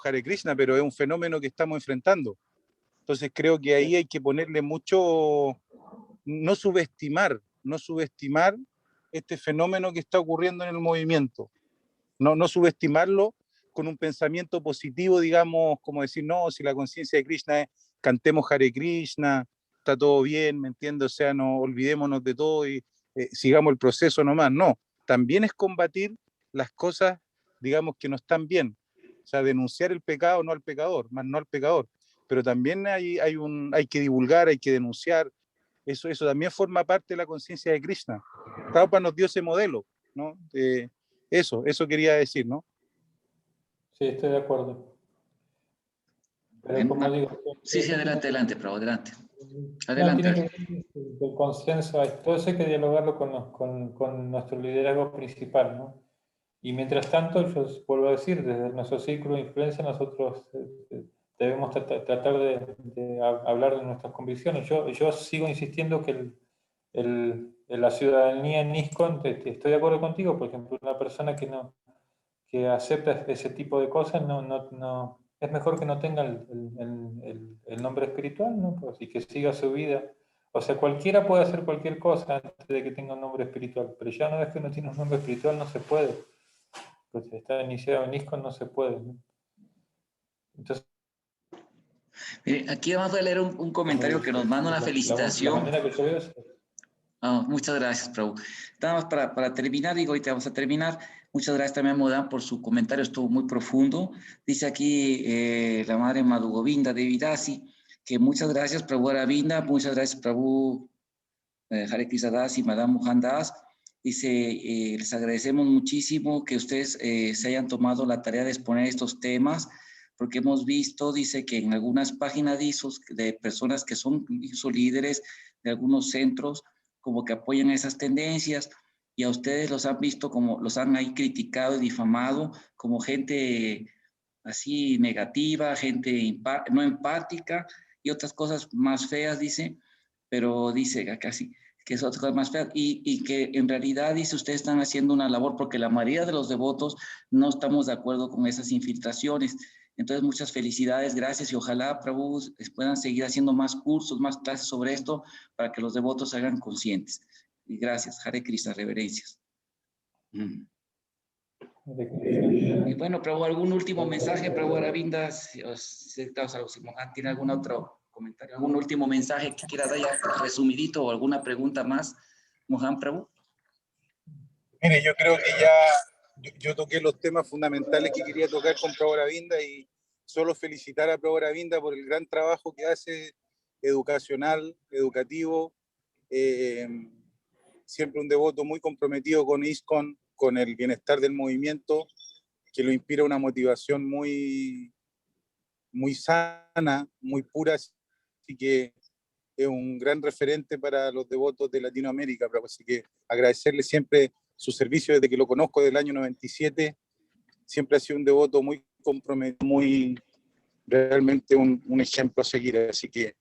Hare Krishna, pero es un fenómeno que estamos enfrentando. Entonces, creo que ahí hay que ponerle mucho, no subestimar este fenómeno que está ocurriendo en el movimiento, no subestimarlo con un pensamiento positivo, digamos, como decir, no, si la conciencia de Krishna es cantemos Hare Krishna, está todo bien, ¿me entiendes? O sea, no olvidémonos de todo y sigamos el proceso nomás. No, también es combatir las cosas, digamos, que no están bien. O sea, denunciar el pecado, no al pecador, más no al pecador. Pero también hay que divulgar, hay que denunciar. Eso también forma parte de la conciencia de Krishna. Prabhupada nos dio ese modelo, ¿no? Eso quería decir, ¿no? Sí, estoy de acuerdo. Pero Bueno, como digo, sí, adelante, Prabhu, adelante. no, tiene Adelante. que ver el consenso, todo eso hay que dialogarlo con nuestro liderazgo principal, ¿no? Y mientras tanto, yo vuelvo a decir, desde nuestro círculo de influencia, nosotros debemos tratar de hablar de nuestras convicciones. Yo sigo insistiendo que la ciudadanía en ISKCON, estoy de acuerdo contigo, por ejemplo, una persona que acepta ese tipo de cosas, no, es mejor que no tenga el nombre espiritual, ¿no? Pues, y que siga su vida. O sea, cualquiera puede hacer cualquier cosa antes de que tenga un nombre espiritual, pero ya una vez que uno tiene un nombre espiritual no se puede. Pues si está iniciado en ISKCON no se puede, ¿no? Entonces, Mire, aquí vamos a leer un comentario que nos manda una la felicitación. manera que yo veo es... Muchas gracias, Prabhu. Nada más para terminar, digo, ahorita vamos a terminar. Muchas gracias también, Modan, por su comentario, estuvo muy profundo. Dice aquí la madre Madhu Govinda de Vidasi, que muchas gracias, Prabhu Aravinda, muchas gracias, Prabhu Hare Krishna Das y Madame Mohan Das. Dice, les agradecemos muchísimo que ustedes se hayan tomado la tarea de exponer estos temas, porque hemos visto, dice, que en algunas páginas de personas que son líderes de algunos centros, como que apoyan esas tendencias, y a ustedes los han visto como, los han ahí criticado y difamado como gente así negativa, gente no empática y otras cosas más feas, dice, pero dice casi que es otra cosa más fea, y que en realidad, dice, ustedes están haciendo una labor porque la mayoría de los devotos no estamos de acuerdo con esas infiltraciones. Entonces, muchas felicidades, gracias, y ojalá, Prabhu, puedan seguir haciendo más cursos, más clases sobre esto, para que los devotos se hagan conscientes. Y gracias, Hare Krishna, reverencias. Y bueno, Prabhu, ¿algún último mensaje, Prabhu Aravinda? ¿Tiene algún otro comentario? ¿Algún último mensaje que quiera dar ya resumidito o alguna pregunta más, Mohan Prabhu? Mire, yo creo que ya yo toqué los temas fundamentales que quería tocar con Prabhu Aravinda y solo felicitar a Prabhu Aravinda por el gran trabajo que hace educacional, educativo, siempre un devoto muy comprometido con ISKCON, con el bienestar del movimiento que lo inspira una motivación muy, muy sana, muy pura, así que es un gran referente para los devotos de Latinoamérica. Así que agradecerle siempre su servicio desde que lo conozco, del año 97. Siempre ha sido un devoto muy comprometido, muy realmente un ejemplo a seguir. Así que,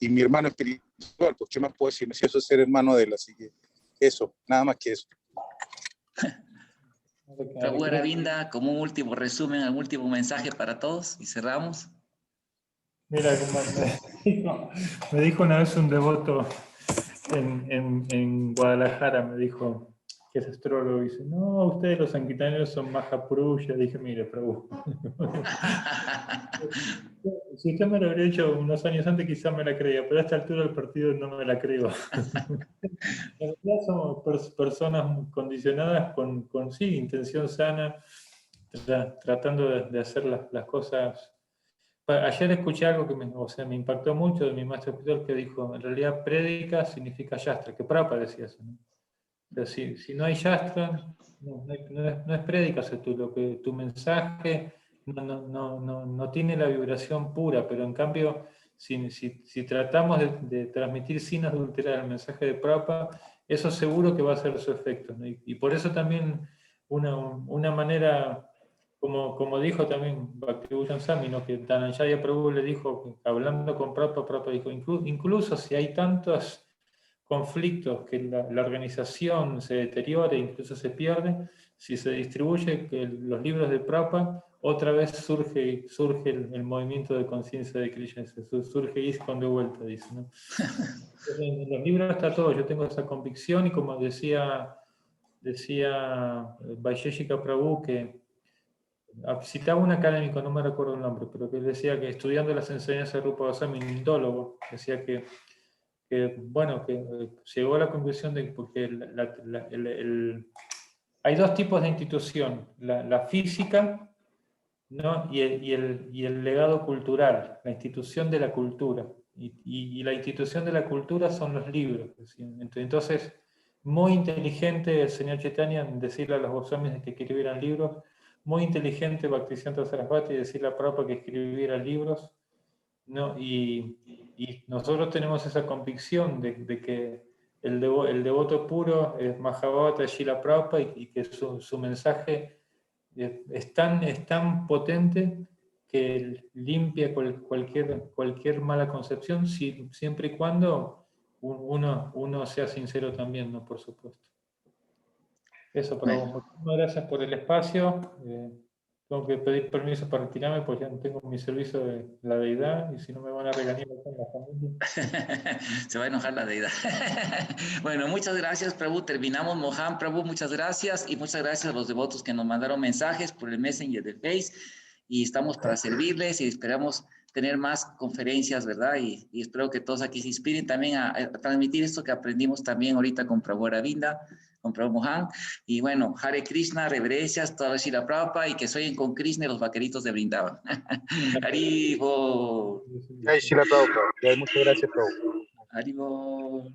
y mi hermano espiritual, pues qué más puedo decir, si eso es ser hermano de él. Así que eso, nada más que eso. Prabhu Aravinda, como un último resumen, un último mensaje para todos y cerramos. Mira, como me dijo una vez un devoto en Guadalajara, me dijo, que es astrólogo, y dice, no, ustedes los sanquitaneros son Mahapuruya. Dije, mire, Prabhu, si usted me lo hubiera hecho unos años antes, quizás me la creía, pero a esta altura del partido no me la creo. En realidad somos personas condicionadas con sí, intención sana, tratando de hacer las cosas. Ayer escuché algo que me impactó mucho de mi maestro espiritual, que dijo, en realidad prédica significa yastra, que Prabhupada decía eso, ¿no? O sea, si no hay yastra, no es prédica, o sea, tu mensaje no tiene la vibración pura, pero en cambio, si tratamos de transmitir sin adulterar el mensaje de Prabhupada, eso seguro que va a hacer su efecto, ¿no? Y por eso también una manera, como dijo también Bhakti-Bhushan Swami, ¿no? Que Dhananjaya Prabhu le dijo, hablando con Prabhupada dijo, incluso si hay tantos conflictos que la organización se deteriora e incluso se pierde, si se distribuye los libros de Prabhupada, otra vez surge el movimiento de conciencia de Krishna, surge ISKCON de vuelta, dice, ¿no? En los libros está todo, yo tengo esa convicción, y como decía Vaisheshika Prabhu, que citaba un académico, no me recuerdo el nombre, pero que decía que estudiando las enseñanzas de Rupa Goswami, un indólogo, decía que llegó a la conclusión de que hay dos tipos de institución, la física, ¿no? y el legado cultural, la institución de la cultura. Y la institución de la cultura son los libros. Entonces, muy inteligente el señor Chaitanya en decirle a los Goswamis que escribieran libros, muy inteligente Bhaktisiddhanta Sarasvati decirle a Prabhupada que escribieran libros, ¿no? Y nosotros tenemos esa convicción de que el devoto puro es Mahabharata de Srila Prabhupada, y que su mensaje es tan potente que limpia cualquier mala concepción, siempre y cuando uno sea sincero también, ¿no? Por supuesto. Eso, Prabhu. Muchísimas gracias por el espacio. Tengo que pedir permiso para retirarme porque ya no tengo mi servicio de la deidad, y si no me van a regañar con la familia. Se va a enojar la deidad. Bueno, muchas gracias, Prabhu. Terminamos. Mohan, Prabhu, muchas gracias, y muchas gracias a los devotos que nos mandaron mensajes por el Messenger del Face, y estamos para servirles, y esperamos tener más conferencias, ¿verdad? Y espero que todos aquí se inspiren también a transmitir esto que aprendimos también ahorita con Prabhu Aravinda, con Prabhu Mohan. Y bueno, Hare Krishna, reverencias, toda la Shila Prabhupada, y que sueñen con Krishna y los vaqueritos de Brindavan. Haribo. Jai Shila Prabhupada. Muchas gracias, Prabhupada. Haribo.